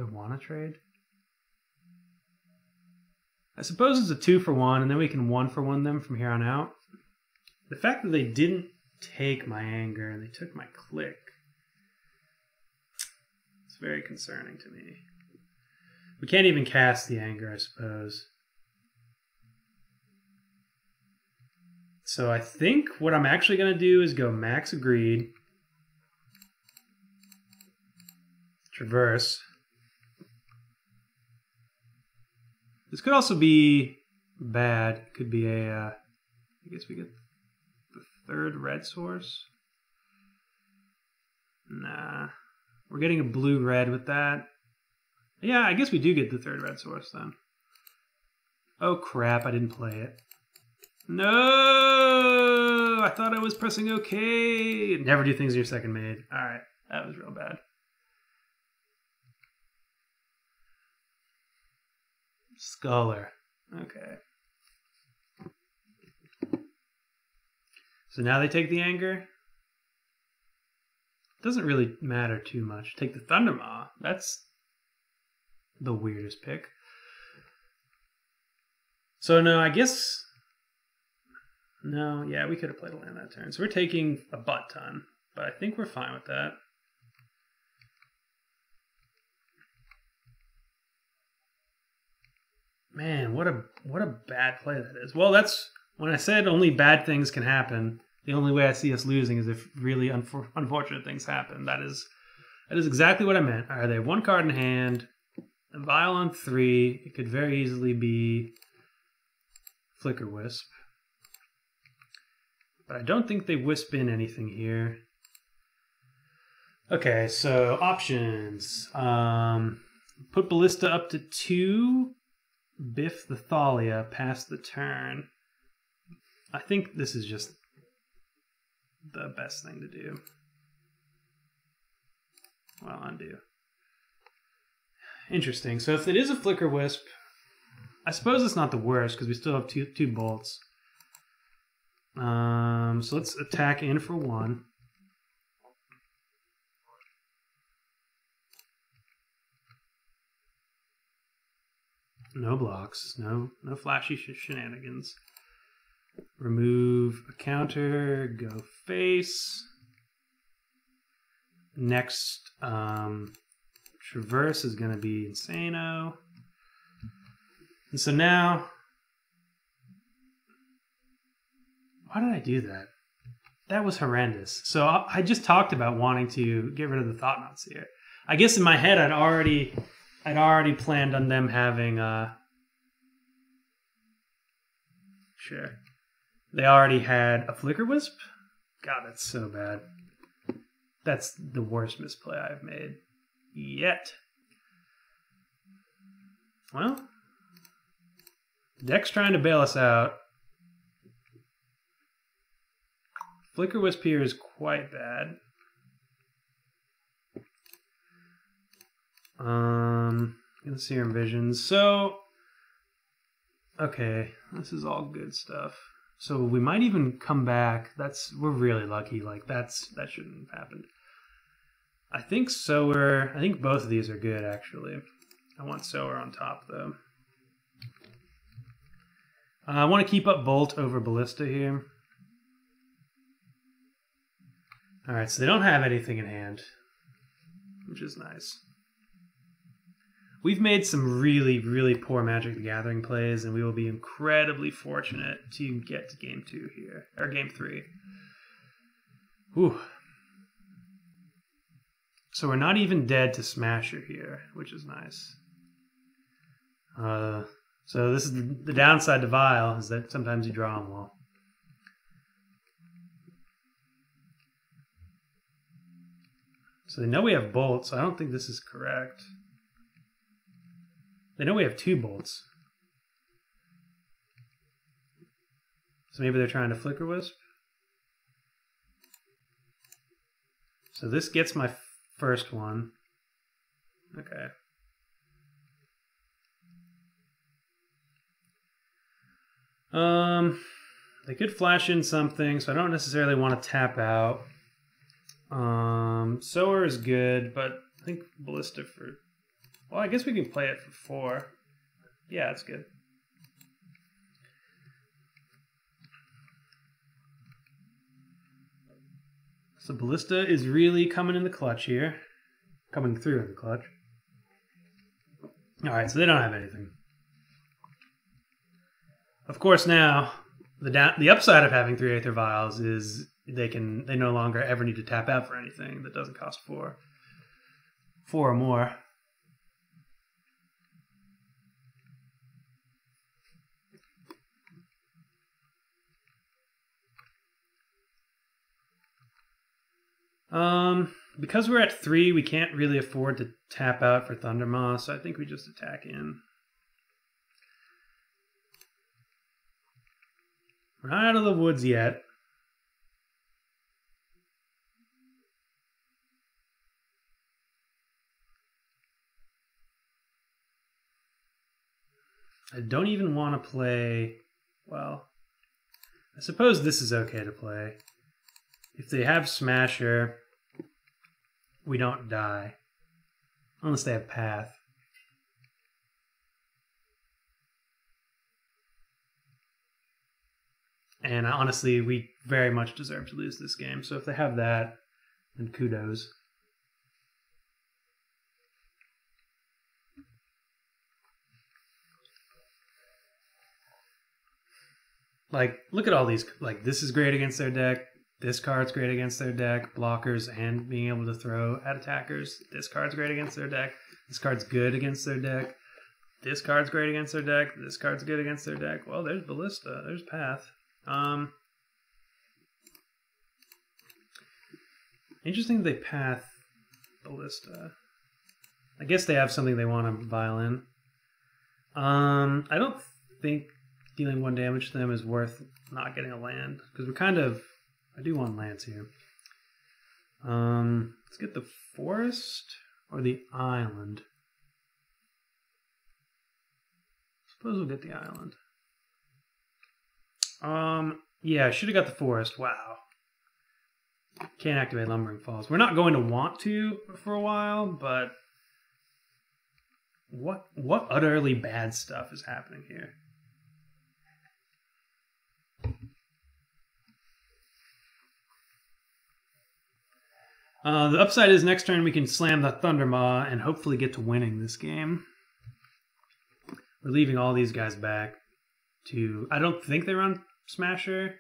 I want to trade? I suppose it's a 2 for 1, and then we can 1 for 1 them from here on out. The fact that they didn't take my Anger and they took my click, it's very concerning to me. We can't even cast the Anger, I suppose. So I think what I'm actually going to do is go Max Agreed, Traverse. This could also be bad. It could be a, I guess we get the 3rd red source. Nah. We're getting a blue-red with that. Yeah, I guess we do get the 3rd red source then. Oh crap, I didn't play it. No! I thought I was pressing OK. Never do things in your second made. Alright, that was real bad. Sculler. Okay. So now they take the Anger. Doesn't really matter too much. Take the Thundermaw. That's the weirdest pick. So no, I guess... No, yeah, we could have played a land that turn. So we're taking a butt ton, but I think we're fine with that. Man, what a bad play that is. Well, that's when I said only bad things can happen. The only way I see us losing is if really unfortunate things happen. That is exactly what I meant. All right, they have 1 card in hand. A Vial on 3. It could very easily be Flicker Wisp. But I don't think they wisp in anything here. Okay, so options. Put Ballista up to 2. Biff the Thalia past the turn. I think this is just the best thing to do. Well, undo. Interesting. So if it is a Flicker Wisp, I suppose it's not the worst because we still have two bolts. So let's attack in for 1. No blocks. No flashy shenanigans. Remove a counter. Go face. Next, Traverse is going to be Insano. And so now, why did I do that? That was horrendous. So I just talked about wanting to get rid of the Thought Knots here. I guess in my head I'd already planned on them having sure. They already had a Flicker Wisp? God, that's so bad. That's the worst misplay I've made yet. Well, deck's trying to bail us out. Flicker Wisp here is quite bad. Serum Visions. So, okay, this is all good stuff. So we might even come back. We're really lucky. Like that shouldn't have happened. I think Sower. I think both of these are good actually. I want Sower on top though. I want to keep up Bolt over Ballista here. All right, so they don't have anything in hand, which is nice. We've made some really, really poor Magic the Gathering plays, and we will be incredibly fortunate to get to Game 2 here, or Game 3. Whew. So we're not even dead to Smasher here, which is nice. So this is the downside to Vial, is that sometimes you draw them well. So they know we have bolts, so I don't think this is correct. They know we have 2 bolts. So maybe they're trying to Flicker Wisp. So this gets my first one. Okay. They could flash in something, so I don't necessarily want to tap out. Sower is good, but I think Ballista for... Well, I guess we can play it for 4. Yeah, that's good. So Ballista is really coming in the clutch here. Coming through in the clutch. Alright, so they don't have anything. Of course now, the upside of having 3 Aether Vials is they no longer ever need to tap out for anything that doesn't cost 4. 4 or more. Because we're at 3, we can't really afford to tap out for Thundermaw, so I think we just attack in. We're not out of the woods yet. I don't even want to play... Well, I suppose this is okay to play. If they have Smasher, we don't die. Unless they have Path. And honestly, we very much deserve to lose this game. So if they have that, then kudos. Like, look at all these. Like, this is great against their deck. This card's great against their deck. Blockers and being able to throw at attackers. This card's great against their deck. This card's good against their deck. This card's great against their deck. This card's good against their deck. Well, there's Ballista. There's Path. Interesting they Path Ballista. I guess they have something they want to violin. I don't think dealing 1 damage to them is worth not getting a land. Because we're kind of... I do want lands here. Let's get the forest or the island. suppose we'll get the island. Yeah, I should have got the forest. Wow. Can't activate Lumbering Falls. We're not going to want to for a while, but what utterly bad stuff is happening here? The upside is next turn we can slam the Thundermaw and hopefully get to winning this game. We're leaving all these guys back to... I don't think they run Smasher.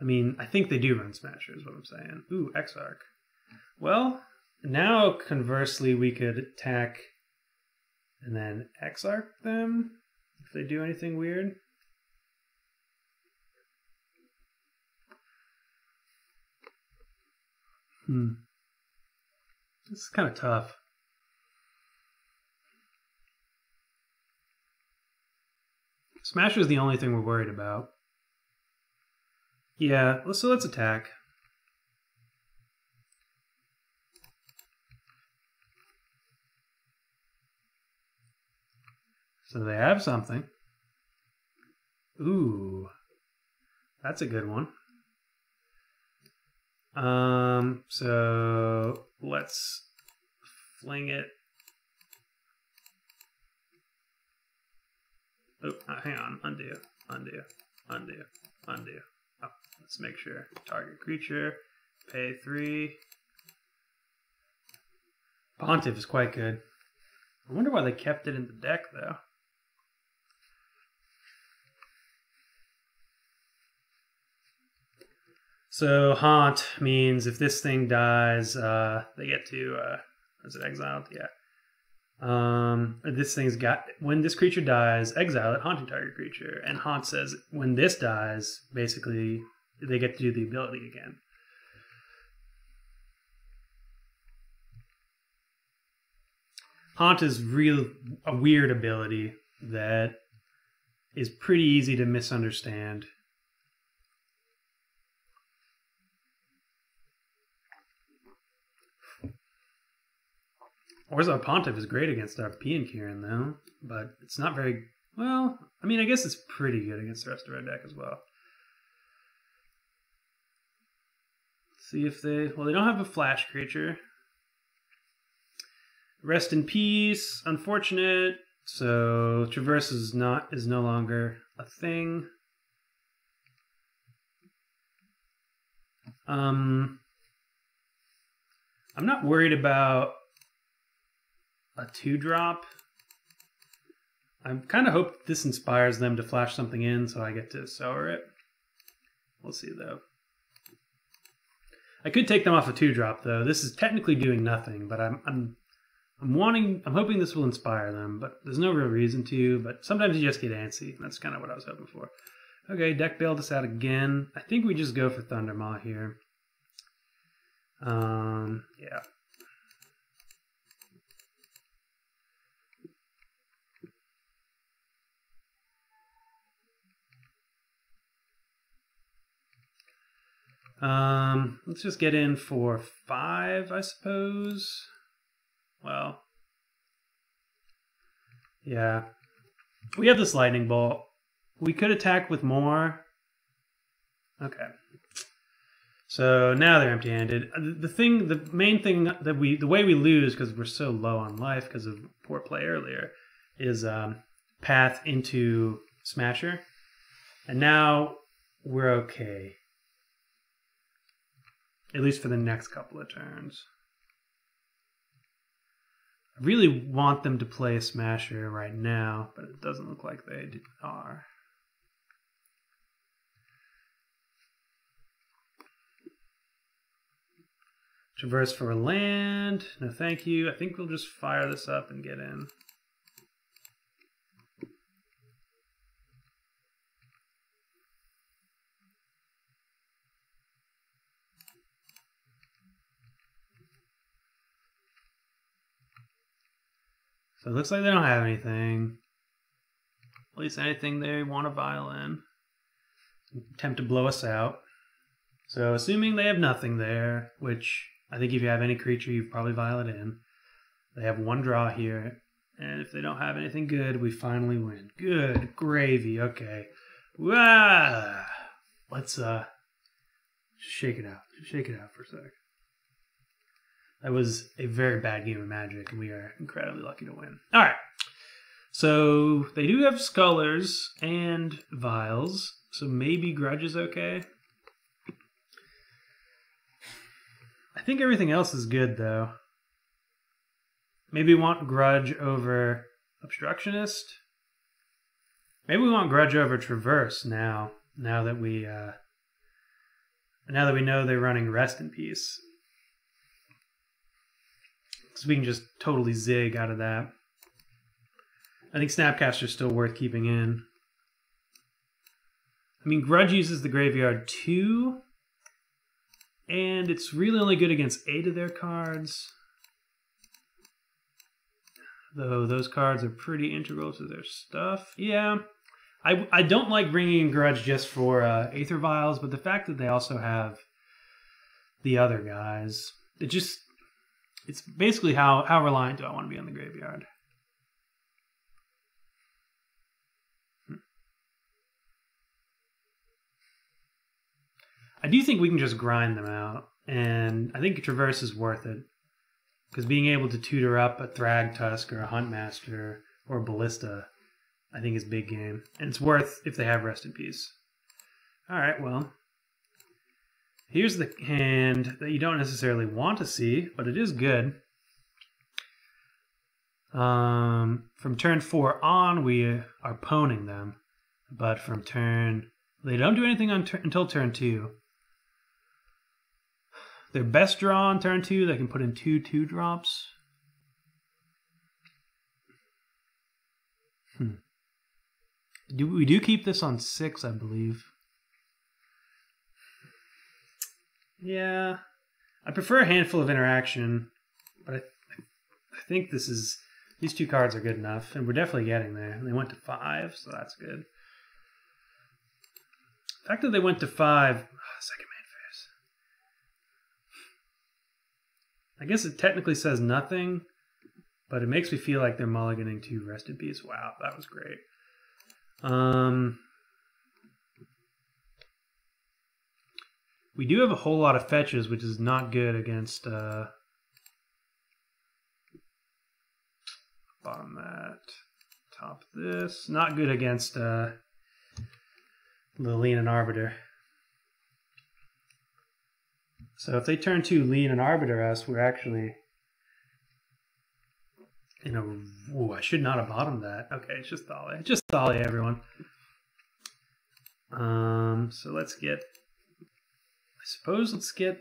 I mean, I think they do run Smasher is what I'm saying. Ooh, Exarch. Well, now conversely we could attack and then Exarch them if they do anything weird. This is kind of tough. Smasher is the only thing we're worried about. Yeah, so let's attack. So they have something. Ooh, that's a good one. So let's fling it. Oh, hang on. Undo. Oh, let's make sure. Target creature. Pay 3. Pontiff is quite good. I wonder why they kept it in the deck, though. So Haunt means if this thing dies, they get to, is it exiled? Yeah. This thing's got, when this creature dies, exile it, haunting target creature. And Haunt says when this dies, basically, they get to do the ability again. Haunt is a weird ability that is pretty easy to misunderstand. Orzo Pontiff is great against our P and Kieran, though, but it's not very... Well, I mean, I guess it's pretty good against the rest of our deck as well. Let's see if they... Well, they don't have a flash creature. Rest in peace. Unfortunate. So Traverse is no longer a thing. I'm not worried about a 2-drop. I kind of hope this inspires them to flash something in so I get to sour it. We'll see though. I could take them off a 2-drop though. This is technically doing nothing, but I'm hoping this will inspire them, but there's no real reason to, but sometimes you just get antsy. That's kind of what I was hoping for. Okay, deck bailed us out again. I think we just go for Thundermaw here. Yeah. Let's just get in for 5, I suppose. Well, yeah. We have this lightning bolt. We could attack with more. Okay. So now they're empty-handed. The main thing that the way we lose because we're so low on life because of poor play earlier is path into Smasher, and now we're okay. At least for the next couple of turns. I really want them to play a Smasher right now, but it doesn't look like they are. Traverse for a land. No thank you. I think we'll just fire this up and get in. So it looks like they don't have anything. At least anything they want a violin. Attempt to blow us out. So assuming they have nothing there, which I think if you have any creature, you've probably violent in. They have 1 draw here. And if they don't have anything good, we finally win. Good gravy. Okay. Wow. Let's shake it out. Shake it out for a sec. That was a very bad game of Magic, and we are incredibly lucky to win. All right. So they do have Scullers and Vials, so maybe Grudge is okay. I think everything else is good, though. Maybe we want Grudge over Obstructionist. Maybe we want Grudge over Traverse now. Now that we know they're running Rest in Peace, because we can just totally zig out of that. I think Snapcaster's still worth keeping in. I mean, Grudge uses the graveyard too, and it's really only good against 8 of their cards. Though those cards are pretty integral to their stuff. Yeah, I don't like bringing in Grudge just for Aether Vials, but the fact that they also have the other guys, it's basically how reliant do I want to be on the graveyard. I do think we can just grind them out, and I think Traverse is worth it, because being able to tutor up a Thragtusk or a Huntmaster or a Ballista, I think is big game, and it's worth if they have Rest in Peace. All right, well, here's the hand that you don't necessarily want to see, but it is good. From turn 4 on, we are poning them, but from they don't do anything until turn 2. Their best draw on turn 2, they can put in 2 2-drops. We do keep this on 6, I believe. Yeah, I prefer a handful of interaction, but I think these 2 cards are good enough, and we're definitely getting there. They went to 5, so that's good. The fact that they went to 5, second main phase. I guess it technically says nothing, but it makes me feel like they're mulliganing to Rest in Peace. Wow, that was great. We do have a whole lot of fetches, which is not good against bottom that, top this. Not good against the Lean and Arbiter. So if they turn 2 Lean and Arbiter us, we're actually, ooh, I should not have bottomed that. Okay, it's just Thalia. Just Thalia, everyone. So let's get, let's get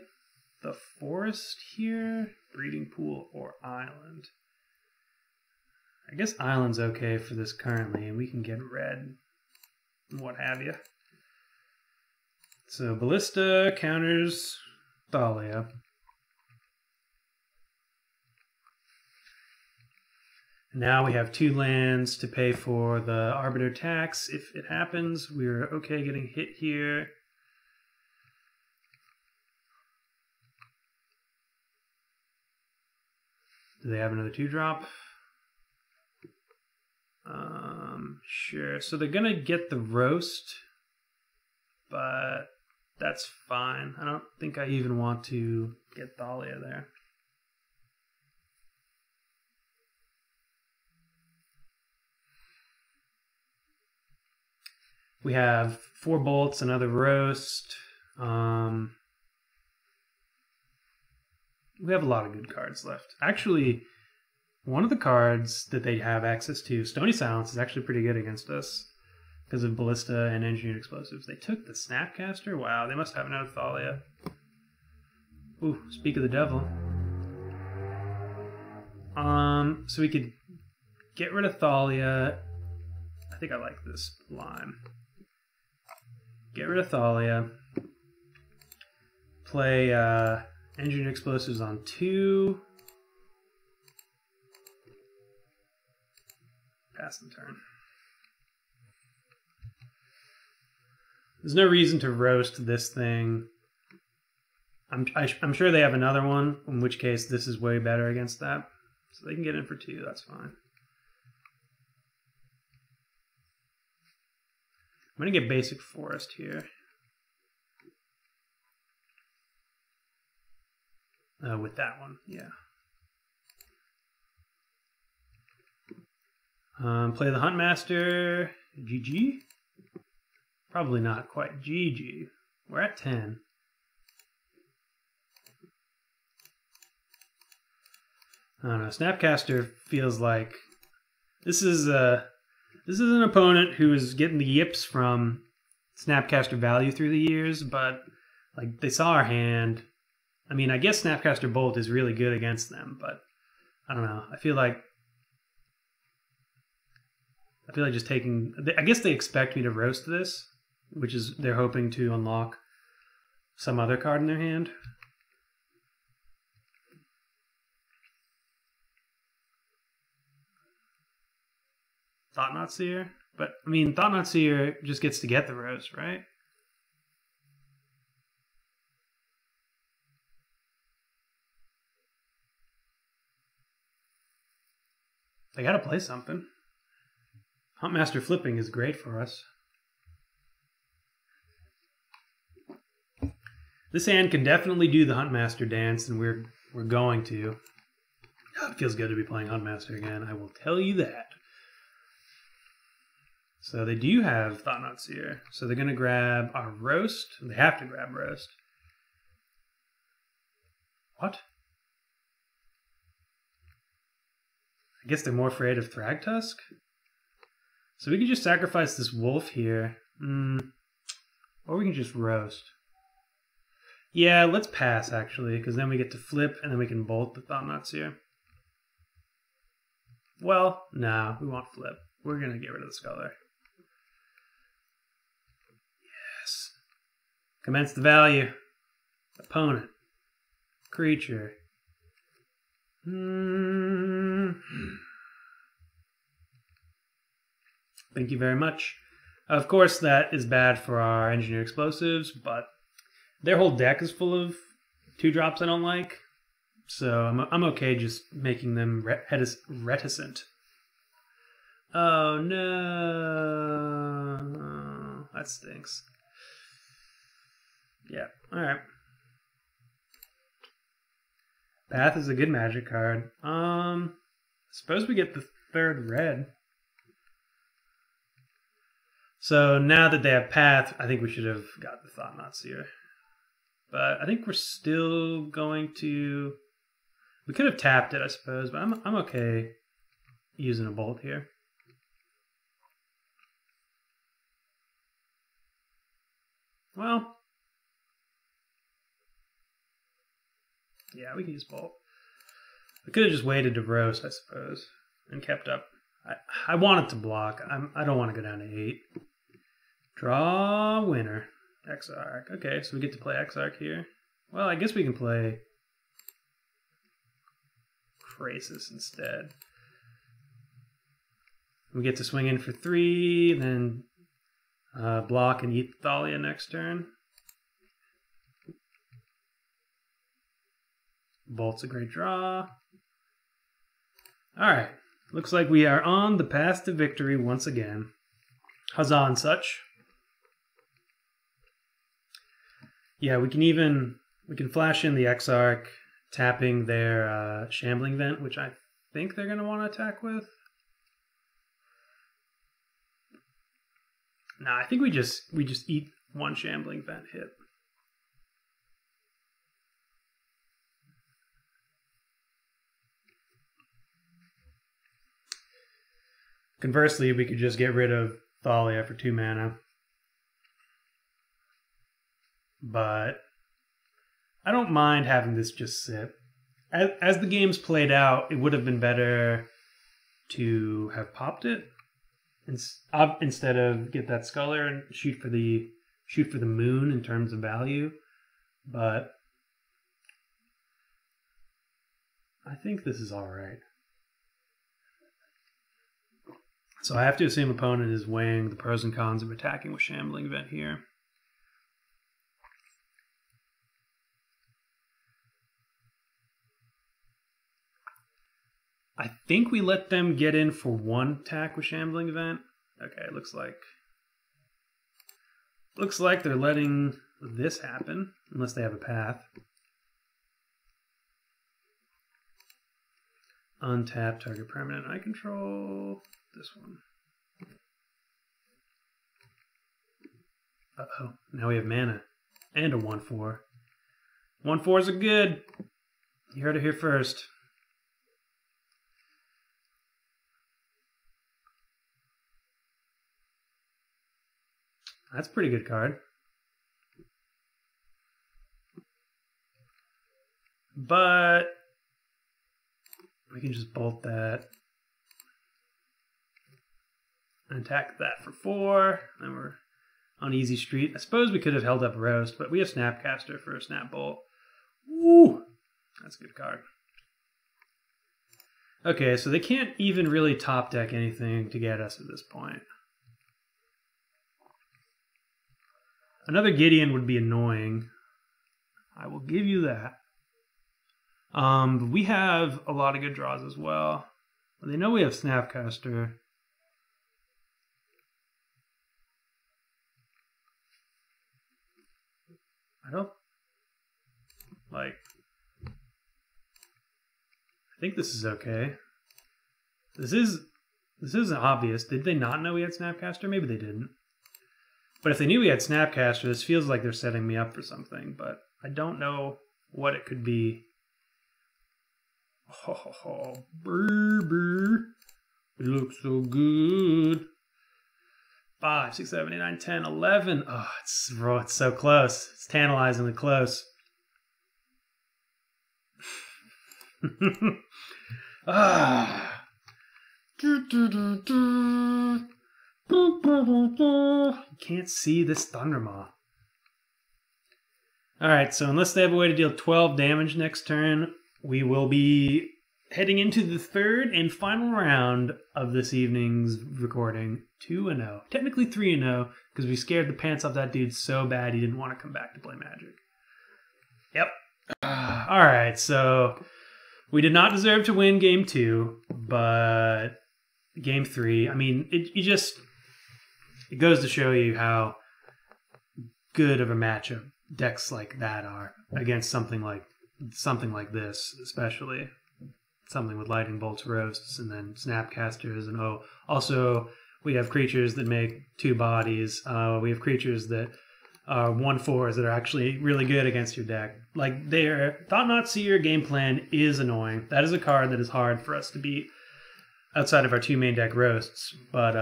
the Forest here, Breeding Pool, or Island. I guess Island's okay for this currently, and we can get red and what have you. So Ballista counters Thalia. Now we have 2 lands to pay for the Arbiter tax. If it happens, we're okay getting hit here. Do they have another 2-drop? Sure. So they're gonna get the Roast, but that's fine. I don't think I even want to get Thalia there. We have 4 bolts, another Roast. We have a lot of good cards left. Actually, one of the cards that they have access to, Stony Silence, is actually pretty good against us because of Ballista and Engineered Explosives. They took the Snapcaster? Wow, they must have another Thalia. Ooh, speak of the devil. So we could get rid of Thalia. I think I like this line. Get rid of Thalia. Play Engineered Explosives on 2. Pass the turn. There's no reason to roast this thing. I'm sure they have another one, in which case this is way better against that. So they can get in for 2, that's fine. I'm going to get basic forest here. With that one, yeah. Play the Huntmaster. GG? Probably not quite. GG. We're at 10. I don't know. Snapcaster feels like this is an opponent who is getting the yips from Snapcaster value through the years, but like they saw our hand. I mean, I guess Snapcaster Bolt is really good against them, but I don't know. I feel like just taking. I guess they expect me to roast this, which is they're hoping to unlock some other card in their hand. Thought-Knot Seer? But, I mean, Thought-Knot Seer just gets to get the roast, right? They gotta play something. Huntmaster flipping is great for us. This hand can definitely do the Huntmaster dance, and we're going to. It feels good to be playing Huntmaster again, I will tell you that. So they do have Thought-Knot Seer. So they're going to grab our roast. They have to grab roast. What? I guess they're more afraid of Thragtusk? So we can just sacrifice this wolf here. Or we can just roast. Yeah, let's pass, actually, because then we get to flip, and then we can bolt the Thought-Knot Seer. Well, no, we won't flip. We're going to get rid of the Sculler. Yes. Commence the value. Opponent. Creature. Thank you very much. Of course, that is bad for our Engineer Explosives, but their whole deck is full of 2-drops I don't like. So I'm okay just making them reticent. Oh no. That stinks. Yeah, alright. Path is a good Magic card. Suppose we get the 3rd red. So now that they have Path, I think we should have got the Thought-Knot Seer. But I think we're still going to... We could have tapped it, I suppose, but I'm okay using a bolt here. Well, yeah, we can use bolt. We could have just waited to roast, I suppose, and kept up. I wanted to block. I don't want to go down to 8. Draw winner. Exarch. Okay, so we get to play Exarch here. Well, I guess we can play Krasis instead. We get to swing in for 3, then block and eat Thalia next turn. Bolt's a great draw. Alright, looks like we are on the path to victory once again. Huzzah and such. Yeah, we can flash in the Exarch, tapping their Shambling Vent, which I think they're going to want to attack with. Nah, I think we just eat one Shambling Vent hit. Conversely, we could just get rid of Thalia for 2 mana. But I don't mind having this just sit. As the game's played out, it would have been better to have popped it instead of get that Sculler and shoot for the moon in terms of value. But I think this is all right. So I have to assume opponent is weighing the pros and cons of attacking with Shambling Vent here. I think we let them get in for 1 attack with Shambling Vent. Okay, it looks like Looks like they're letting this happen, unless they have a path. Untap target permanent I control. This one. Uh-oh. Now we have mana. And a 1/4. 1/4s are good. You heard it here first. That's a pretty good card. But we can just bolt that. And attack that for 4. Then we're on easy street. I suppose we could have held up Roast, but we have Snapcaster for a Snap Bolt. Woo! That's a good card. Okay, so they can't even really top deck anything to get us at this point. Another Gideon would be annoying. I will give you that. But we have a lot of good draws as well. They know we have Snapcaster. I think this is okay. This isn't obvious. Did they not know we had Snapcaster? Maybe they didn't. But if they knew we had Snapcaster, this feels like they're setting me up for something, but I don't know what it could be. Oh, brr. It looks so good. 5, 6, 7, 8, 9, 10, 11. Oh, it's so close. It's tantalizingly close. Ah. You can't see this Thundermaw. Alright, so unless they have a way to deal 12 damage next turn, we will be heading into the third and final round of this evening's recording. 2-0. Technically 3-0, because we scared the pants off that dude so bad he didn't want to come back to play Magic. Yep. Alright, so we did not deserve to win Game 2, but Game 3, I mean, it goes to show you how good of a matchup decks like that are against something like this, especially something with Lightning Bolts, Roasts, and then Snapcasters, and also we have creatures that make 2 bodies. We have creatures that are 1/4s that are actually really good against your deck. Like, their Thought Knot Seer game plan is annoying. That is a card that is hard for us to beat outside of our 2 main deck Roasts, but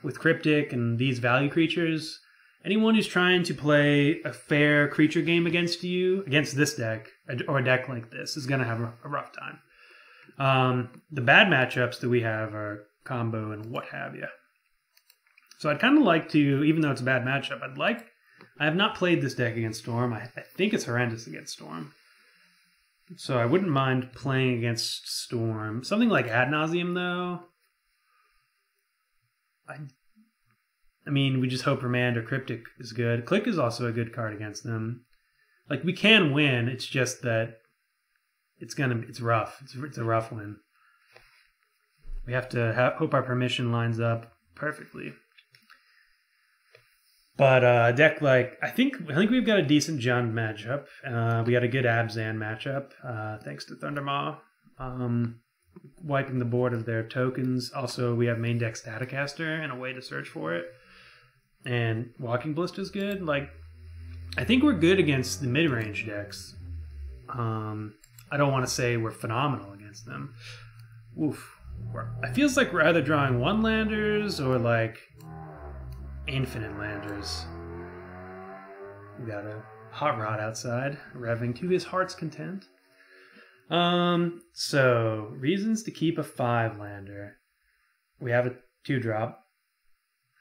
with Cryptic and these value creatures, anyone who's trying to play a fair creature game against this deck, or a deck like this, is going to have a rough time. The bad matchups that we have are Combo and what have you. So I'd kind of like to, even though it's a bad matchup, I have not played this deck against Storm. I think it's horrendous against Storm. So I wouldn't mind playing against Storm. Something like Ad Nauseam, though. I mean, we just hope Remand or Cryptic is good. Click is also a good card against them. Like, we can win. It's just that it's rough. It's a rough win. We have to hope our permission lines up perfectly. But a deck like I think we've got a decent Jund matchup. We got a good Abzan matchup, thanks to Thundermaw. Wiping the board of their tokens. Also, we have main deck Staticaster and a way to search for it. And Walking Ballista is good. Like, I think we're good against the mid-range decks. I don't want to say we're phenomenal against them. Oof. It feels like we're either drawing 1-landers or like infinite landers. We got a Hot Rod outside, revving to his heart's content. So reasons to keep a 5-lander. We have a 2-drop.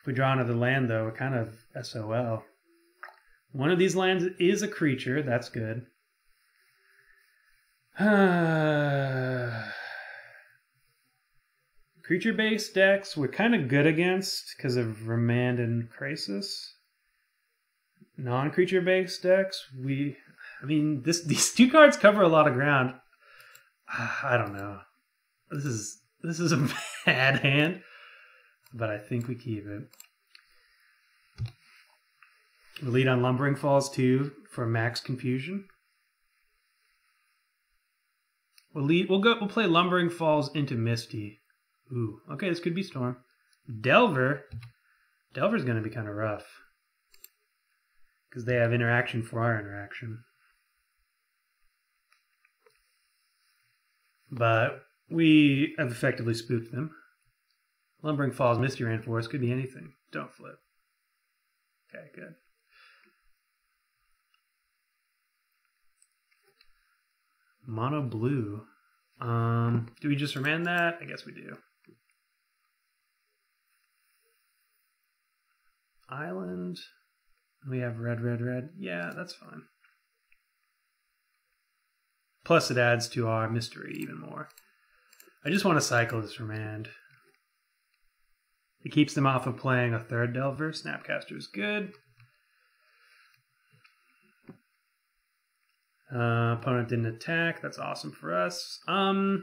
If we draw another land, though, we're kind of SOL. One of these lands is a creature. That's good. Creature-based decks we're kind of good against because of Remand and Crisis. Non-creature-based decks, these 2 cards cover a lot of ground. I don't know. This is a bad hand, but I think we keep it. We'll lead on Lumbering Falls too for max confusion. We'll play Lumbering Falls into Misty. Ooh, okay, this could be Storm. Delver. Delver's gonna be kind of rough. Because they have interaction for our interaction. But we have effectively spooked them. Lumbering Falls, Misty Rainforest, could be anything. Don't flip. Okay, good. Mono blue. Do we just remand that? I guess we do. Island. We have red, red, red. Yeah, that's fine. Plus it adds to our mystery even more. I just want to cycle this remand. It keeps them off of playing a third Delver. Snapcaster is good. Opponent didn't attack. That's awesome for us. I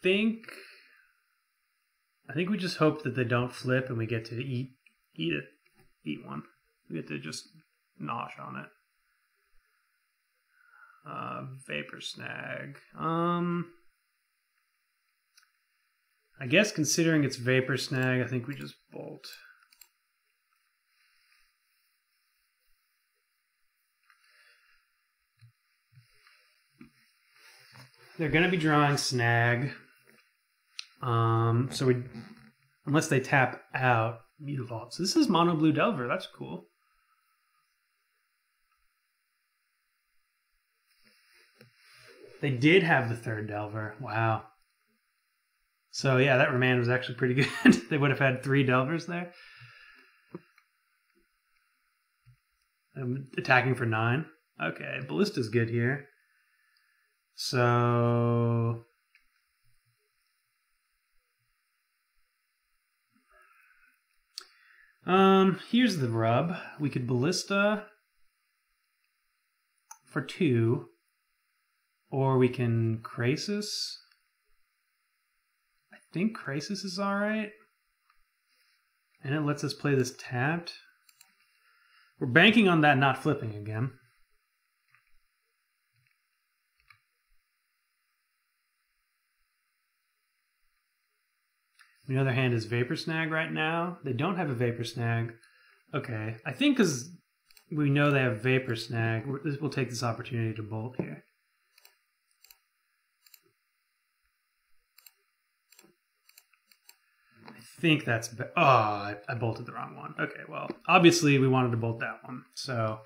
think we just hope that they don't flip and we get to eat one. We get to just nosh on it. Vapor Snag. I guess considering it's Vapor Snag, I think we just bolt. They're going to be drawing Snag. So unless they tap out Mutavault. So this is Mono Blue Delver. That's cool. They did have the third Delver. Wow. So yeah, that remand was actually pretty good. They would have had 3 Delvers there. Attacking for 9. Okay, Ballista's good here. So here's the rub. We could Ballista for 2, or we can Krasis. I think Krasis is alright. And it lets us play this tapped. We're banking on that not flipping again. The other hand is Vapor Snag right now. They don't have a Vapor Snag. Okay, I think because we know they have Vapor Snag, we'll take this opportunity to bolt here. I think that's... Oh, I bolted the wrong one. Okay, well, obviously we wanted to bolt that one. So,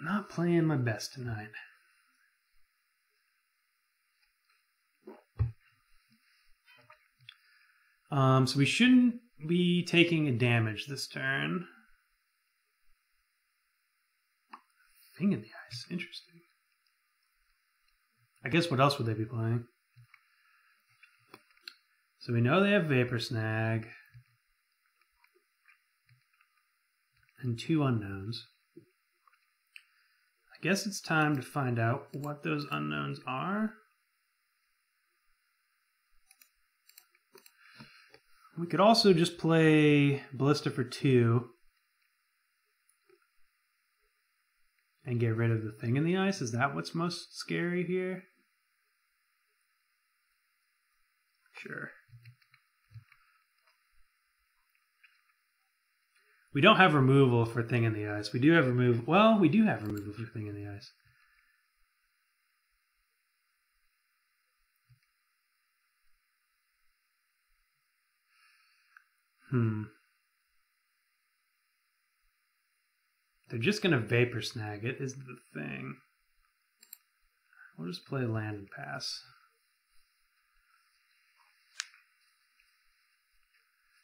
not playing my best tonight. So we shouldn't be taking a damage this turn. Thing in the Ice. Interesting. I guess what else would they be playing? So we know they have Vapor Snag. And 2 unknowns. I guess it's time to find out what those unknowns are. We could also just play Ballista for 2 and get rid of the Thing in the Ice. Is that what's most scary here? Sure. We don't have removal for Thing in the Ice. We do have removal. Well, we do have removal for Thing in the Ice. They're just going to Vapor Snag it, is the thing. We'll just play land and pass.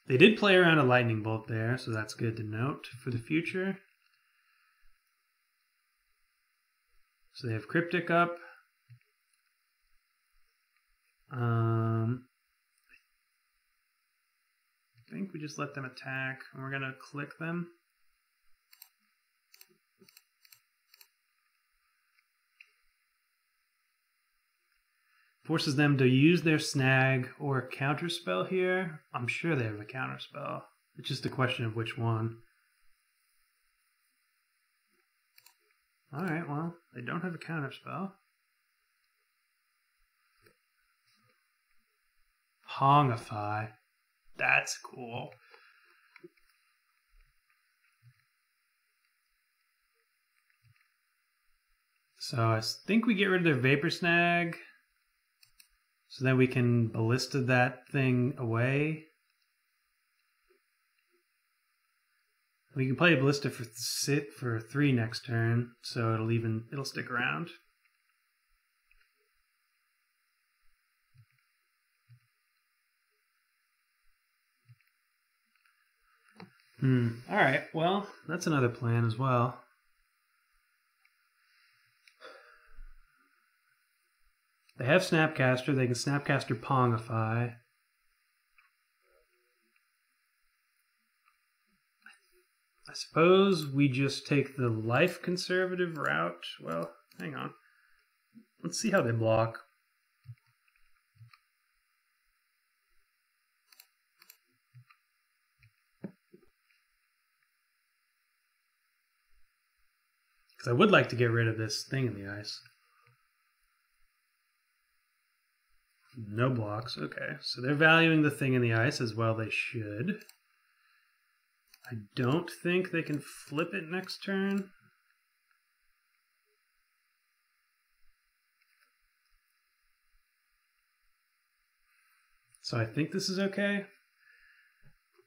They did play around a Lightning Bolt there, so that's good to note for the future. So they have Cryptic up. I think we just let them attack, and we're going to click them. If Forces them to use their snag or counterspell here. I'm sure they have a counterspell. It's just a question of which one. Alright, well, they don't have a counterspell. Pongify. That's cool. So I think we get rid of their Vapor Snag. So then we can Ballista that thing away. We can play Ballista for 3 next turn, so it'll stick around. Alright, well, that's another plan as well. They have Snapcaster, they can Snapcaster Pongify. I suppose we just take the life conservative route. Well, hang on. Let's see how they block. Because I would like to get rid of this thing in the ice. No blocks. Okay, so they're valuing the thing in the ice as well they should. I don't think they can flip it next turn. So I think this is okay.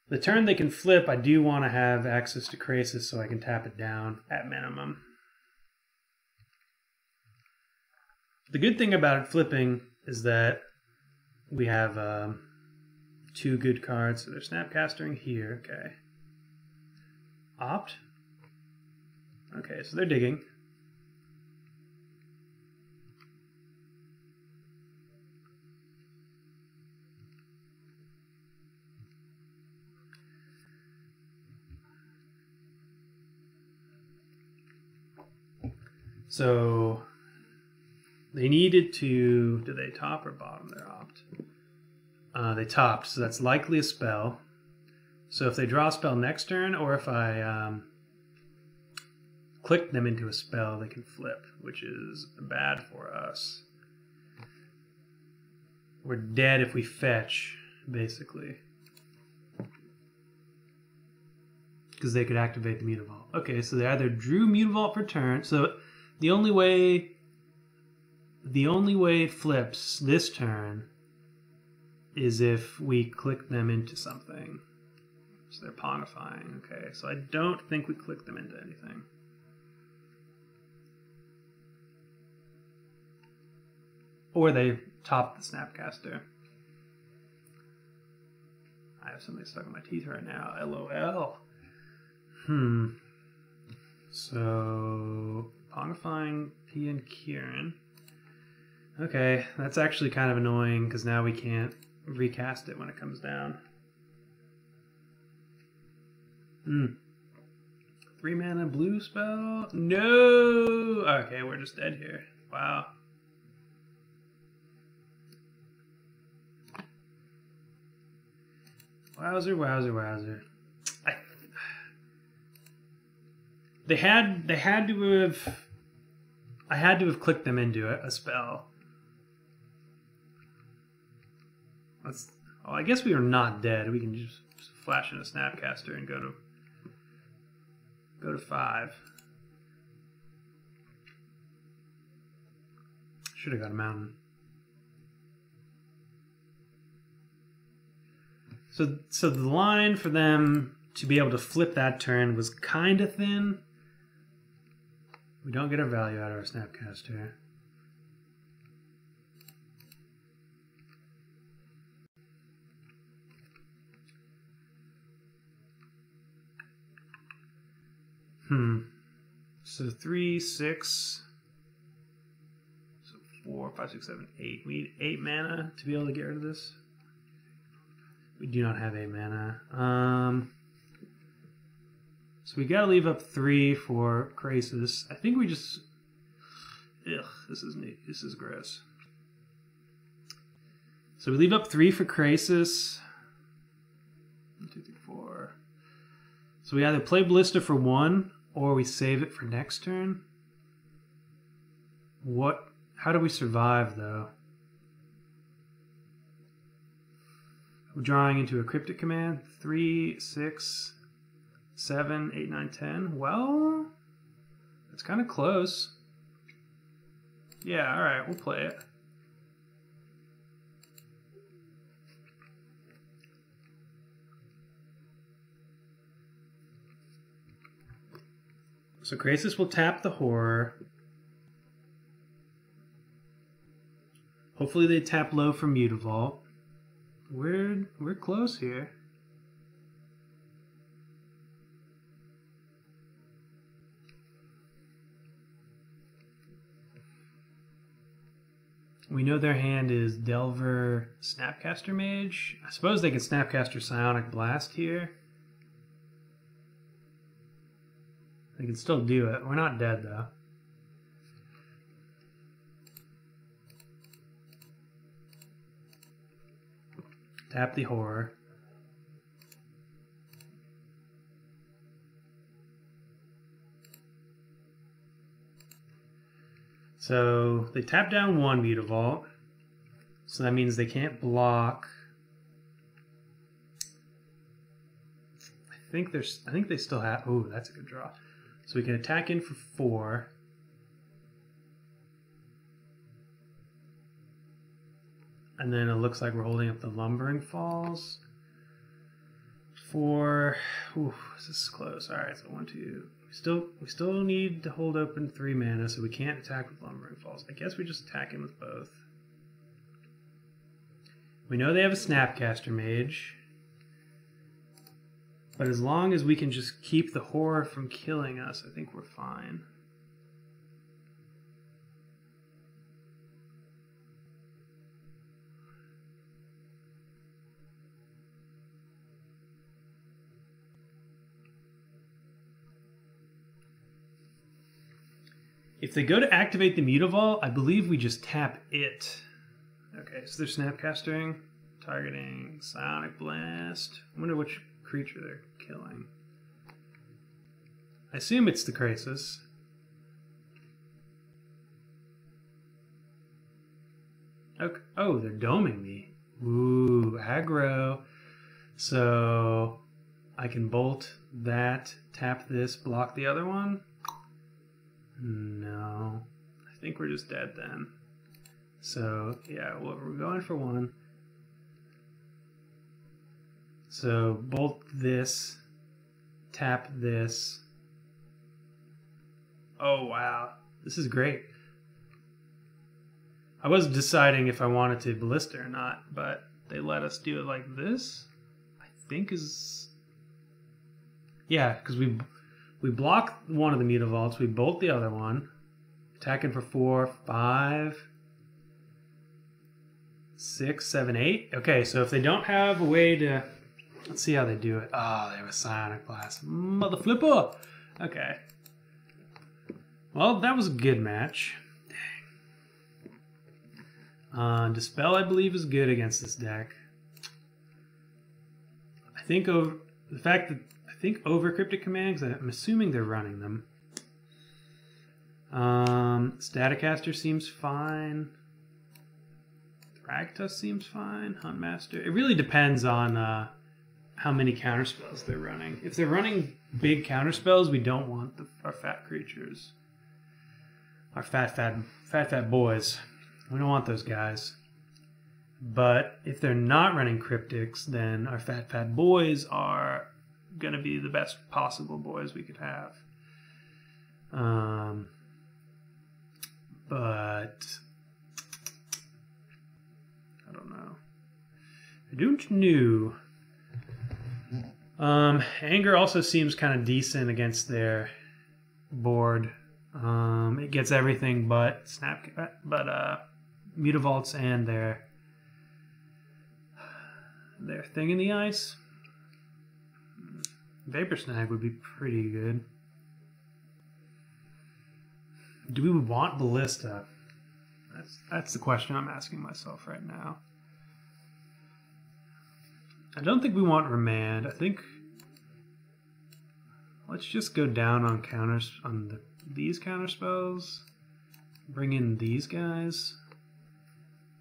The turn they can flip, I do want to have access to Krasis so I can tap it down at minimum. The good thing about it flipping is that we have 2 good cards. So they're Snapcastering here. Okay. Opt. Okay, so they're digging. So they needed to... Did they top or bottom their opt? They topped, so that's likely a spell. So if they draw a spell next turn, or if I click them into a spell, they can flip, which is bad for us. We're dead if we fetch, basically. Because they could activate the Mutavault. Okay, so they either drew Mutavault for turn, so the only way it flips this turn is if we click them into something. So they're Pongifying. Okay, so I don't think we click them into anything. Or they top the Snapcaster. I have something stuck in my teeth right now. LOL. So Pongifying P and Kieran. Okay, that's actually kind of annoying because now we can't recast it when it comes down. 3 mana blue spell? No! Okay, we're just dead here. Wow. Wowzer, wowzer, wowzer. They had to have... I had to have clicked them into a spell. Let's... Oh, I guess we are not dead. We can just flash in a Snapcaster and go to 5. Should have got a mountain. So the line for them to be able to flip that turn was kind of thin. We don't get our value out of our Snapcaster. So 3, 6. So 4, 5, 6, 7, 8. We need 8 mana to be able to get rid of this. We do not have 8 mana. So we gotta leave up 3 for Krasis. I think we just... Ugh, this is neat. This is gross. So we leave up 3 for Krasis. 1, 2, 3, 4. So we either play Ballista for 1 or we save it for next turn. What? How do we survive though? We're drawing into a cryptic command. 3, 6, 7, 8, 9, 10. Well, it's kind of close. Yeah, alright, we'll play it. So Krasis will tap the Horror. Hopefully they tap low for Mutavault. We're close here. We know their hand is Delver, Snapcaster Mage. I suppose they can Snapcaster Psionic Blast here. They can still do it. We're not dead though. Tap the Horror. So they tap down 1 Mutavault. So that means they can't block. I think they still have. Oh, that's a good draw. So we can attack in for 4. And then it looks like we're holding up the Lumbering Falls. 4. Ooh, this is close. Alright, so 1, 2. We still need to hold open 3 mana, so we can't attack with Lumbering Falls. I guess we just attack in with both. We know they have a Snapcaster Mage. But as long as we can just keep the Horror from killing us, I think we're fine. If they go to activate the Mutavault, I believe we just tap it. Okay, so they're Snapcastering, targeting Psionic Blast. I wonder which creature they're killing. I assume it's the Krasis. Okay. Oh, they're doming me. Ooh, aggro. So I can bolt that, tap this, block the other one. No, I think we're just dead then. So yeah, well, we're going for 1. So bolt this, tap this. Oh wow, this is great. I was deciding if I wanted to Ballista or not, but they let us do it like this. I think is, yeah, because we block one of the Mutavaults, we bolt the other one, attacking for 4, 5, 6, 7, 8. Okay, so if they don't have a way to, let's see how they do it. Oh, they have a Psionic Blast. Mother flipper! Okay. Well, that was a good match. Dang. Dispel, I believe, is good against this deck. I think over the fact that over Cryptic Command, because I'm assuming they're running them. Staticaster seems fine. Thragtusk seems fine. Huntmaster. It really depends on how many counterspells they're running. If they're running big counterspells, we don't want our fat creatures. Our fat boys. We don't want those guys. But if they're not running cryptics, then our fat boys are going to be the best possible boys we could have. But I don't know. I don't know. Anger also seems kind of decent against their board. It gets everything but Mutavaults and their thing in the ice. Vapor Snag would be pretty good. Do we want Ballista? That's the question I'm asking myself right now. I don't think we want Remand. I think let's just go down on counters on these counter spells. Bring in these guys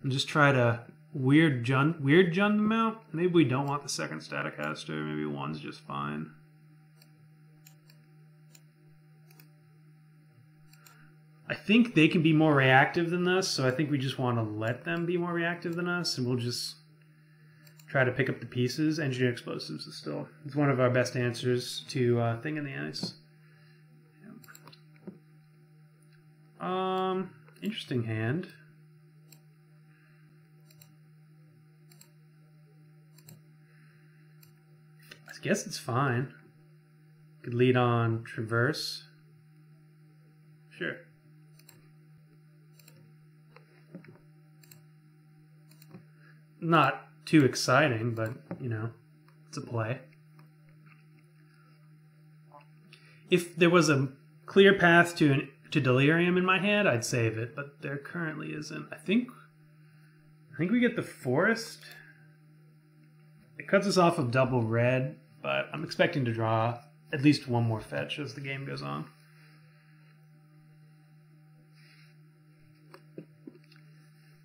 and just try to weird jund them out. Maybe we don't want the second Staticaster. Maybe one's just fine. I think they can be more reactive than us, so I think we just want to let them be more reactive than us, and we'll just try to pick up the pieces. Engineer Explosives is still it's one of our best answers to Thing in the Ice. Interesting hand. I guess it's fine. Could lead on Traverse. Sure. Not too exciting, but, you know, it's a play. If there was a clear path to Delirium in my head, I'd save it, but there currently isn't. I think we get the Forest. It cuts us off of double red, but I'm expecting to draw at least one more fetch as the game goes on.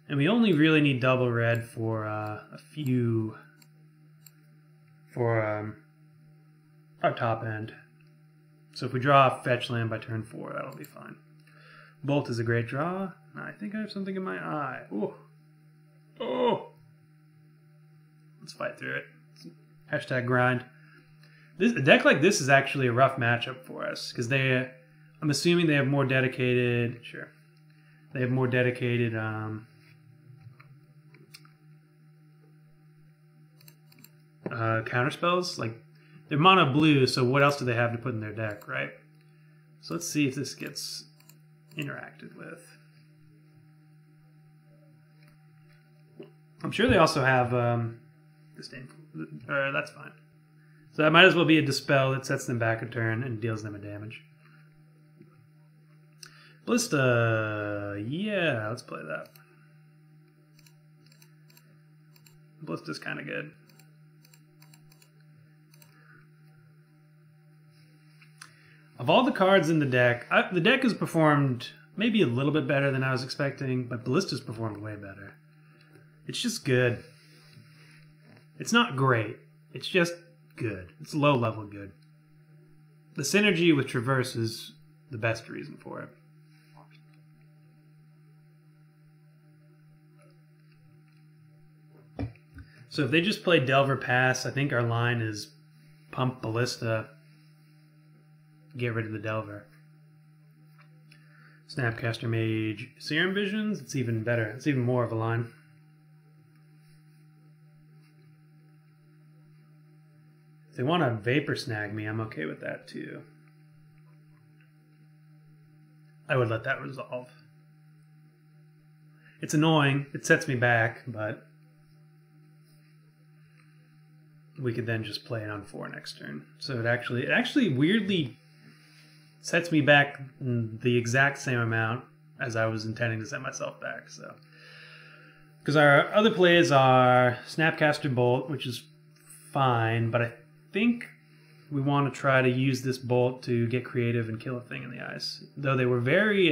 And we only really need double red for a few for our top end. So if we draw a fetch land by turn 4, that'll be fine. Bolt is a great draw. I think I have something in my eye. Ooh. Oh! Let's fight through it. Hashtag grind. A deck like this is actually a rough matchup for us because I'm assuming they have more dedicated. Sure, they have more dedicated. Counter spells. Like they're mono blue, so what else do they have to put in their deck, right? So let's see if this gets interacted with. I'm sure they also have disdain. That's fine. So that might as well be a Dispel that sets them back a turn and deals them a damage. Ballista, yeah, let's play that. Ballista's kind of good. Of all the cards in the deck, the deck has performed maybe a little bit better than I was expecting, but Ballista's performed way better. It's just good. It's not great. It's just good. It's low level good. The synergy with Traverse is the best reason for it. So if they just play Delver Pass, I think our line is pump Ballista, get rid of the Delver. Snapcaster Mage, Serum Visions, it's even better. It's even more of a line. If they want to Vapor Snag me, I'm okay with that too. I would let that resolve. It's annoying. It sets me back, but we could then just play it on 4 next turn. So it actually weirdly sets me back the exact same amount as I was intending to set myself back. So, because our other plays are Snapcaster Bolt, which is fine, but I think we want to try to use this Bolt to get creative and kill a Thing in the Ice. Though they were very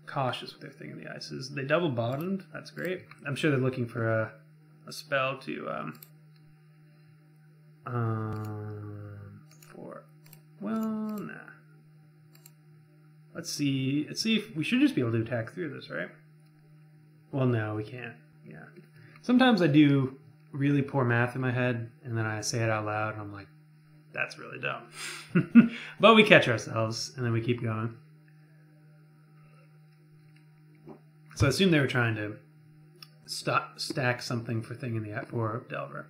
cautious with their Thing in the Ices. They double bottomed. That's great. I'm sure they're looking for a spell to nah. Let's see if we should just be able to attack through this, right? Well, no, we can't. Yeah. Sometimes I do really poor math in my head, and then I say it out loud, and I'm like, that's really dumb. But we catch ourselves, and then we keep going. So I assume they were trying to stack something for Thing in the for Delver.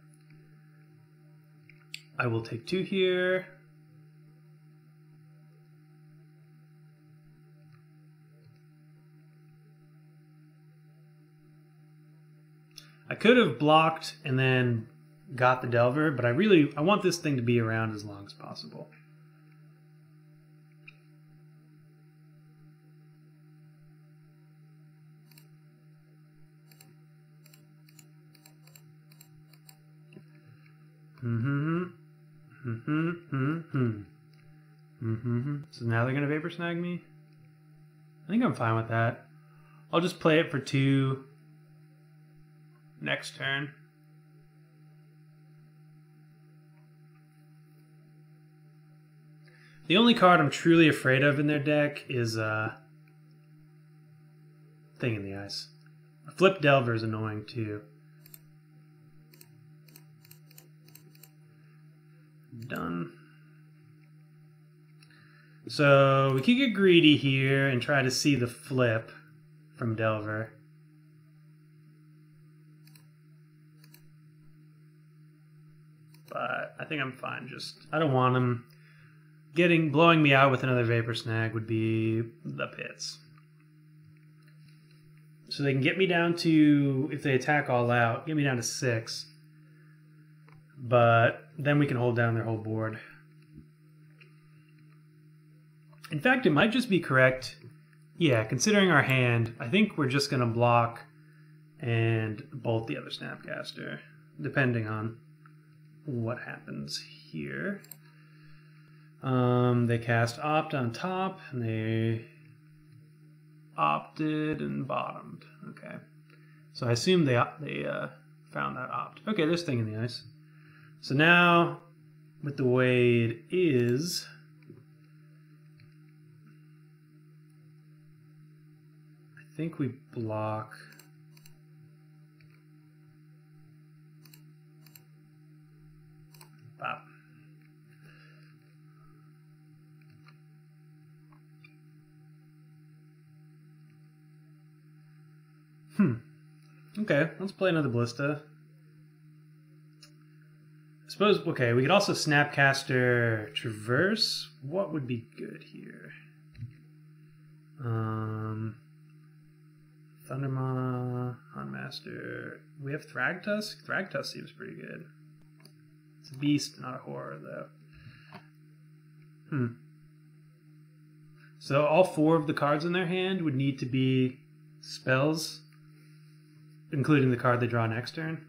I will take 2 here. I could have blocked and then got the Delver, but I want this thing to be around as long as possible. So now they're going to Vapor Snag me? I think I'm fine with that. I'll just play it for 2 next turn. The only card I'm truly afraid of in their deck is Thing in the Ice. Flip Delver is annoying too. Done. So we could get greedy here and try to see the flip from Delver. But I think I'm fine. I don't want him blowing me out with another Vapor Snag would be the pits. So they can get me down to, if they attack all out, get me down to 6. But then we can hold down their whole board. In fact, it might just be correct. Yeah, considering our hand, I think we're just going to block and bolt the other Snapcaster, depending on what happens here. They cast Opt on top, and they opted and bottomed. Okay. So I assume they found that opt. Okay, there's Thing in the Ice. So now, with the way it is, I think we block. Bop. Okay, let's play another Ballista. I suppose, okay, we could also Snapcaster Traverse. What would be good here? Thundermana, Hunmaster. We have Thragtusk? Thragtusk seems pretty good. It's a beast, not a horror, though. So all 4 of the cards in their hand would need to be spells, including the card they draw next turn.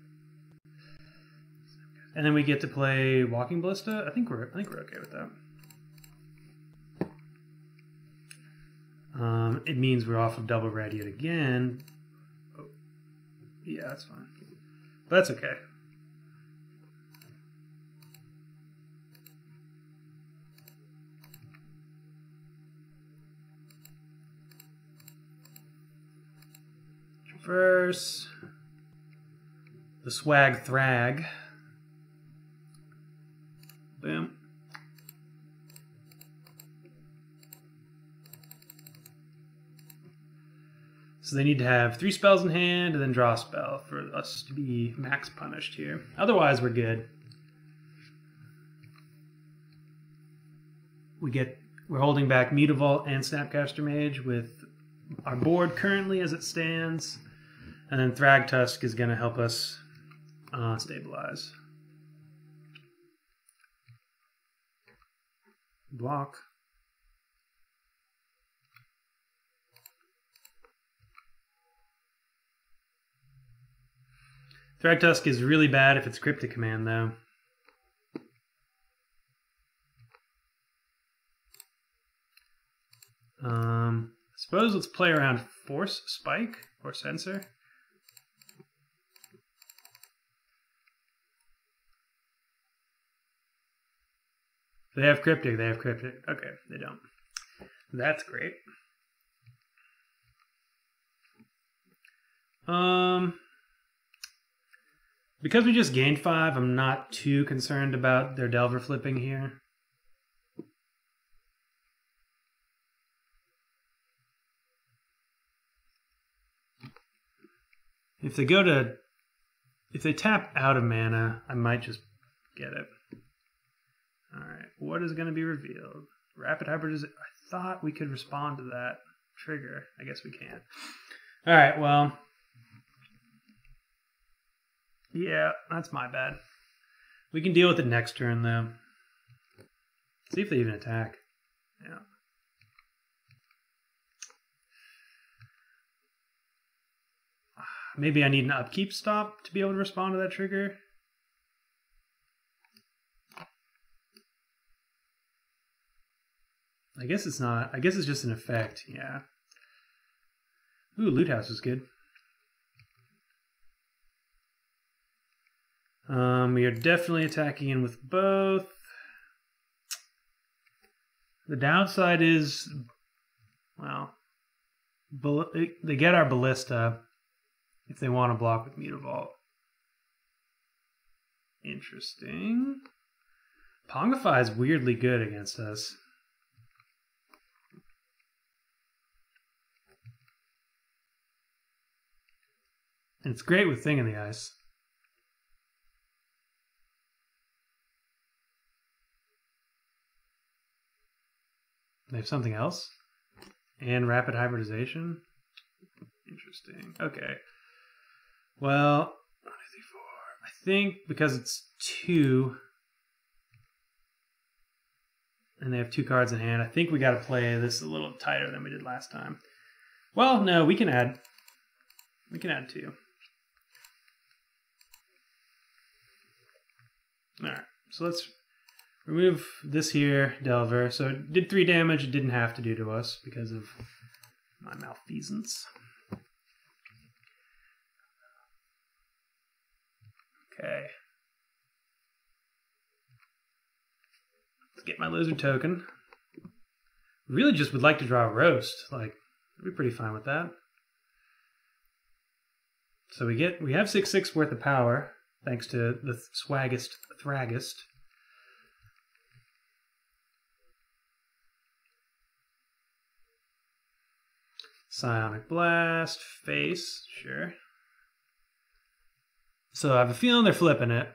And then we get to play Walking Ballista. I think we're okay with that. It means we're off of double red yet again. Oh, yeah, that's fine. But that's okay. Traverse. The Swag Thrag. Boom. So they need to have 3 spells in hand and then draw a spell for us to be max punished here. Otherwise, we're good. We're holding back Mutavault and Snapcaster Mage with our board currently as it stands, and then Thragtusk is going to help us stabilize. Block. Thragtusk is really bad if it's Cryptic Command, though. Suppose let's play around Force Spike or Censor. They have Cryptic, they have Cryptic. Okay, they don't. That's great. Because we just gained 5, I'm not too concerned about their Delver flipping here. If they tap out of mana, I might just get it. Alright, what is going to be revealed? Rapid Hybridization. I thought we could respond to that trigger. I guess we can't. Alright, well. Yeah, that's my bad. We can deal with it next turn, though. See if they even attack. Yeah. Maybe I need an upkeep stop to be able to respond to that trigger. I guess it's not. I guess it's just an effect. Yeah. Ooh, Loot House is good. We are definitely attacking in with both. The downside is, well, they get our Ballista if they want to block with Mutavault. Interesting. Pongify is weirdly good against us. And it's great with Thing in the Ice. They have something else? And rapid hybridization? Interesting. Okay. Well, 1, 2, 3, 4. I think because it's 2, and they have 2 cards in hand, I think we got to play this a little tighter than we did last time. Well, no, we can add. We can add 2. Alright, so let's remove this here, Delver. So it did 3 damage, it didn't have to do to us because of my malfeasance. Okay. Let's get my lizard token. Really just would like to draw a roast. Like, I'd be pretty fine with that. So we have 6/6 worth of power, thanks to the Swaggist Thragist. Psionic Blast, face, sure. So I have a feeling they're flipping it.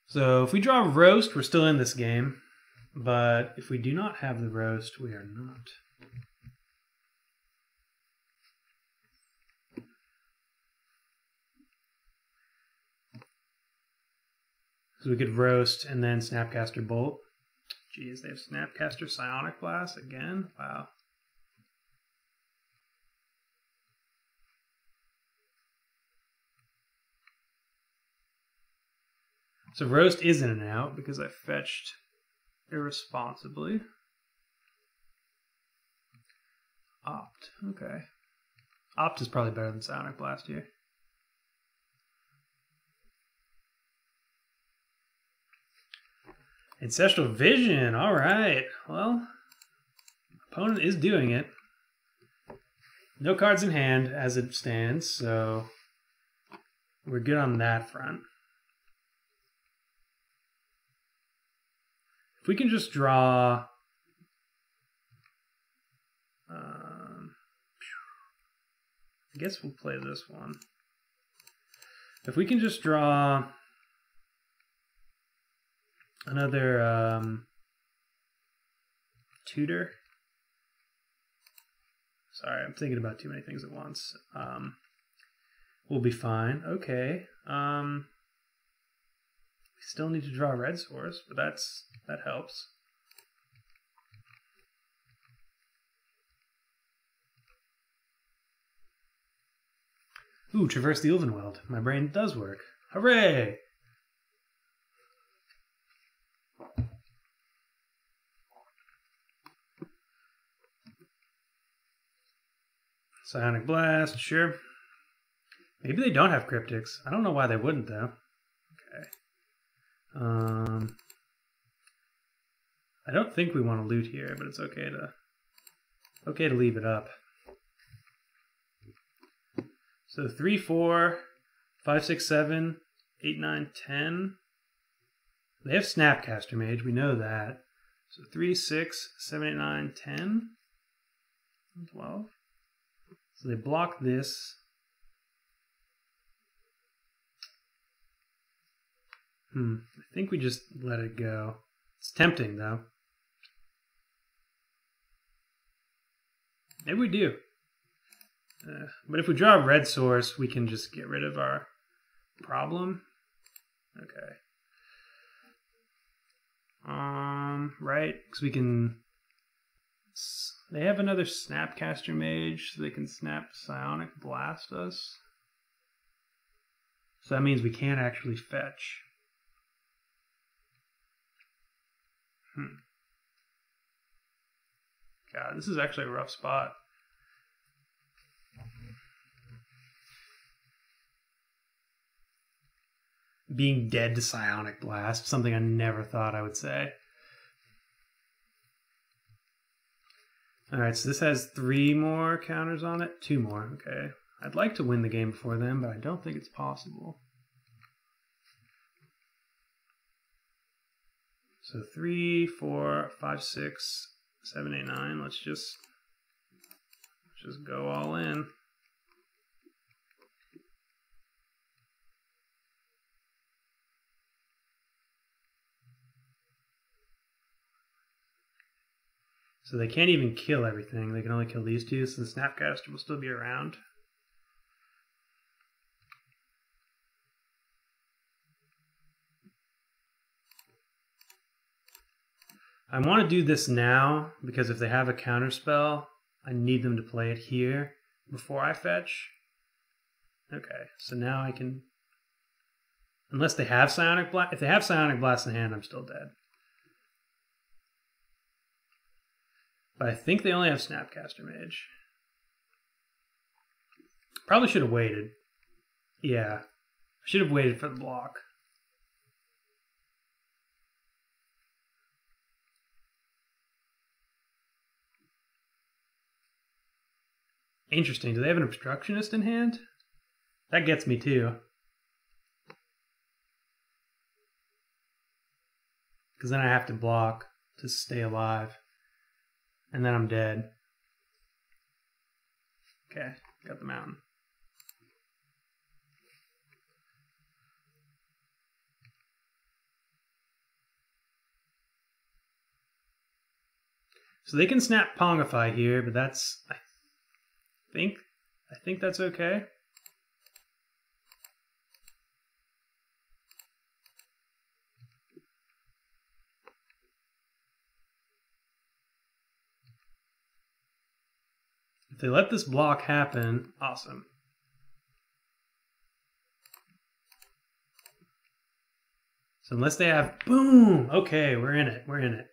So if we draw Roast, we're still in this game. But if we do not have the Roast, we are not. So we could Roast and then Snapcaster Bolt. Jeez, they have Snapcaster Psionic Blast again? Wow. So Roast is in and out because I fetched irresponsibly. Opt, okay. Opt is probably better than Psionic Blast here. Ancestral Vision, alright. Well, opponent is doing it. No cards in hand as it stands, so we're good on that front. If we can just draw... I guess we'll play this one. If we can just draw another tutor. Sorry, I'm thinking about too many things at once. We'll be fine. Okay. We still need to draw a red source, but that helps. Ooh, Traverse the Ulvenweld. My brain does work. Hooray! Psionic Blast, sure. Maybe they don't have cryptics. I don't know why they wouldn't, though. Okay. I don't think we want to loot here, but it's okay to leave it up. So 3, 4, 5, 6, 7, 8, 9, 10. They have Snapcaster Mage, we know that. So 3, 6, 7, 8, 9, 10, 12. So they block this. I think we just let it go. It's tempting, though. Maybe we do. But if we draw a red source, we can just get rid of our problem. Okay. Right? Because we can... They have another Snapcaster Mage, so they can Snap Psionic Blast us. So that means we can't actually fetch. God, this is actually a rough spot. Being dead to Psionic Blast, something I never thought I would say. Alright, so this has 3 more counters on it. 2 more, okay. I'd like to win the game before then, but I don't think it's possible. So 3, 4, 5, 6, 7, 8, 9. Let's just go all in. So they can't even kill everything. They can only kill these 2, so the Snapcaster will still be around. I want to do this now, because if they have a counter spell, I need them to play it here before I fetch. Okay, so now I can... Unless they have Psionic Blast. If they have Psionic Blast in hand, I'm still dead. But I think they only have Snapcaster Mage. Probably should have waited. Yeah. I should have waited for the block. Interesting. Do they have an Obstructionist in hand? That gets me too. Because then I have to block to stay alive. And then I'm dead. Okay, got the mountain. So they can snap Pongify here, but that's I think that's okay. If they let this block happen, awesome. So unless they have, boom, okay, we're in it, we're in it.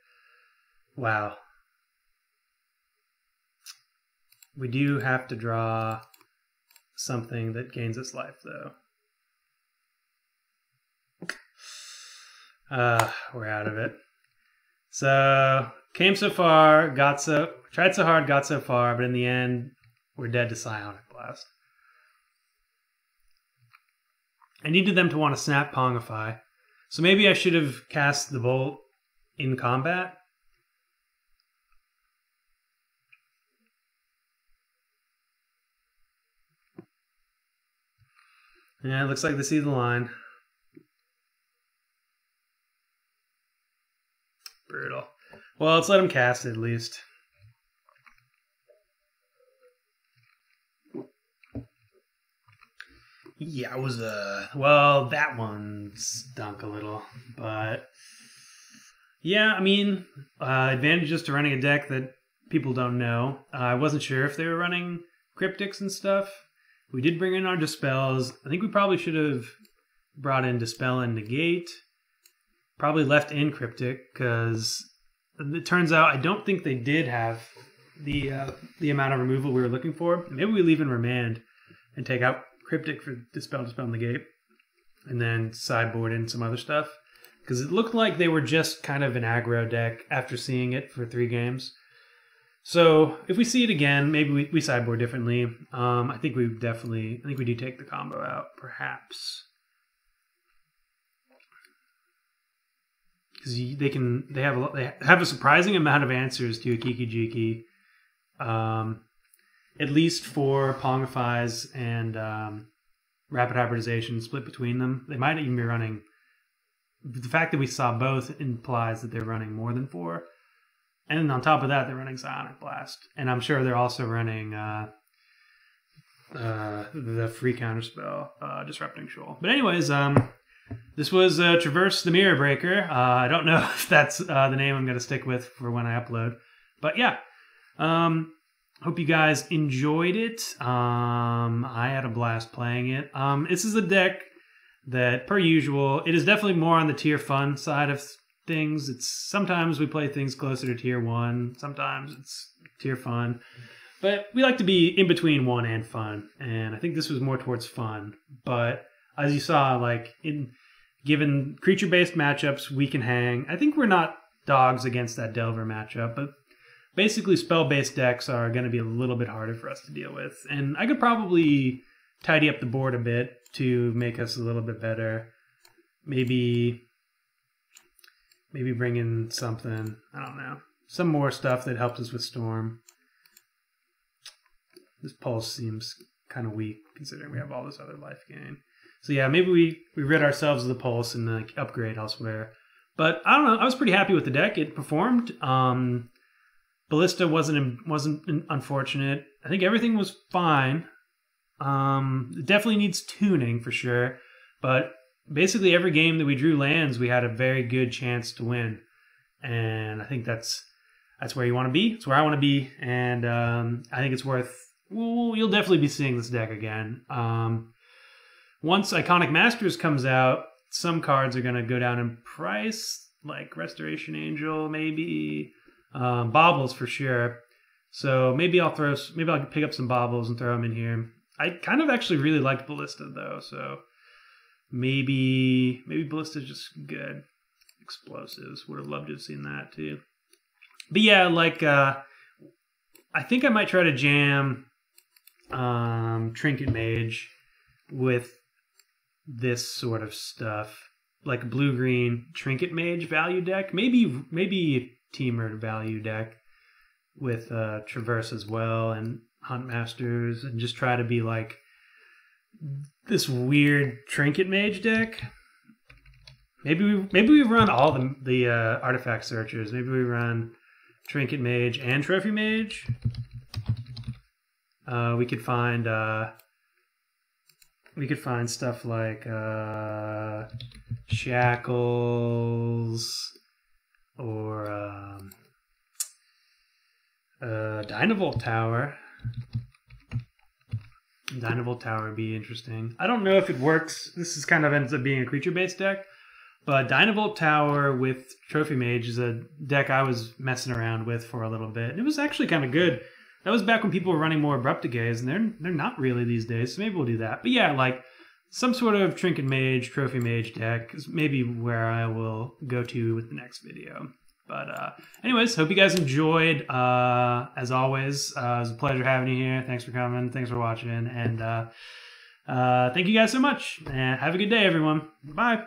Wow. We do have to draw something that gains us life, though. We're out of it. So, came so far, tried so hard, got so far, but in the end, we're dead to Psionic Blast. I needed them to want to snap Pongify. So maybe I should have cast the Bolt in combat. Yeah, it looks like they see the line. Brutal. Well, let's let him cast it at least. Yeah, it was well, that one stunk a little, but yeah, I mean, advantages to running a deck that people don't know. I wasn't sure if they were running Cryptics and stuff. We did bring in our Dispels. I think we probably should have brought in Dispel and Negate. Probably left in Cryptic, because it turns out I don't think they did have the amount of removal we were looking for. Maybe we leave in Remand and take out Cryptic for Dispel, Negate, and then sideboard in some other stuff. Because it looked like they were just kind of an aggro deck after seeing it for 3 games. So if we see it again, maybe we sideboard differently. I think we do take the combo out, perhaps. Because they have a surprising amount of answers to a Kiki Jiki. At least for Pongifys and Rapid Hybridization split between them. They might even be running... The fact that we saw both implies that they're running more than 4. And on top of that, they're running Psionic Blast. And I'm sure they're also running the free counterspell, Disrupting Shoal. But anyways, this was Traverse the Mirror Breaker. I don't know if that's the name I'm going to stick with for when I upload. But yeah, hope you guys enjoyed it. I had a blast playing it. This is a deck that, per usual, it is definitely more on the tier fun side of things. Sometimes we play things closer to tier 1. Sometimes it's tier fun. But we like to be in between 1 and fun. And I think this was more towards fun. But as you saw, like given creature-based matchups, we can hang. I think we're not dogs against that Delver matchup, but basically spell-based decks are going to be a little bit harder for us to deal with. And I could probably tidy up the board a bit to make us a little bit better. Maybe bring in something, I don't know, some more stuff that helps us with Storm. This Pulse seems kind of weak considering we have all this other life gain. So yeah, maybe we rid ourselves of the Pulse and like upgrade elsewhere. But I don't know, I was pretty happy with the deck. It performed. Ballista wasn't unfortunate. I think everything was fine. It definitely needs tuning for sure. But basically every game that we drew lands, we had a very good chance to win. And I think that's where you want to be. It's where I want to be. And I think it's worth... Well, you'll definitely be seeing this deck again. Once Iconic Masters comes out, some cards are going to go down in price, like Restoration Angel, maybe. Baubles for sure. So maybe I'll pick up some Baubles and throw them in here. I kind of actually really liked Ballista though, so maybe Ballista's just good. Explosives, would have loved to have seen that too. But yeah, like I think I might try to jam Trinket Mage with this sort of stuff, like a blue-green Trinket Mage value deck. Maybe Temur value deck with Traverse as well and Hunt Masters, and just try to be like this weird Trinket Mage deck. Maybe we run all the artifact searchers. Maybe we run Trinket Mage and Trophy Mage. We could find stuff like Shackles or Dynavolt Tower. Dynavolt Tower would be interesting. I don't know if it works. This is kind of ends up being a creature-based deck, but Dynavolt Tower with Trophy Mage is a deck I was messing around with for a little bit. It was actually kind of good. That was back when people were running more Abrupt Decays, and they're not really these days, so maybe we'll do that. But yeah, like some sort of Trinket Mage, Trophy Mage deck is maybe where I will go to with the next video. But anyways, hope you guys enjoyed. As always, it was a pleasure having you here. Thanks for coming. Thanks for watching. And thank you guys so much. And have a good day, everyone. Bye.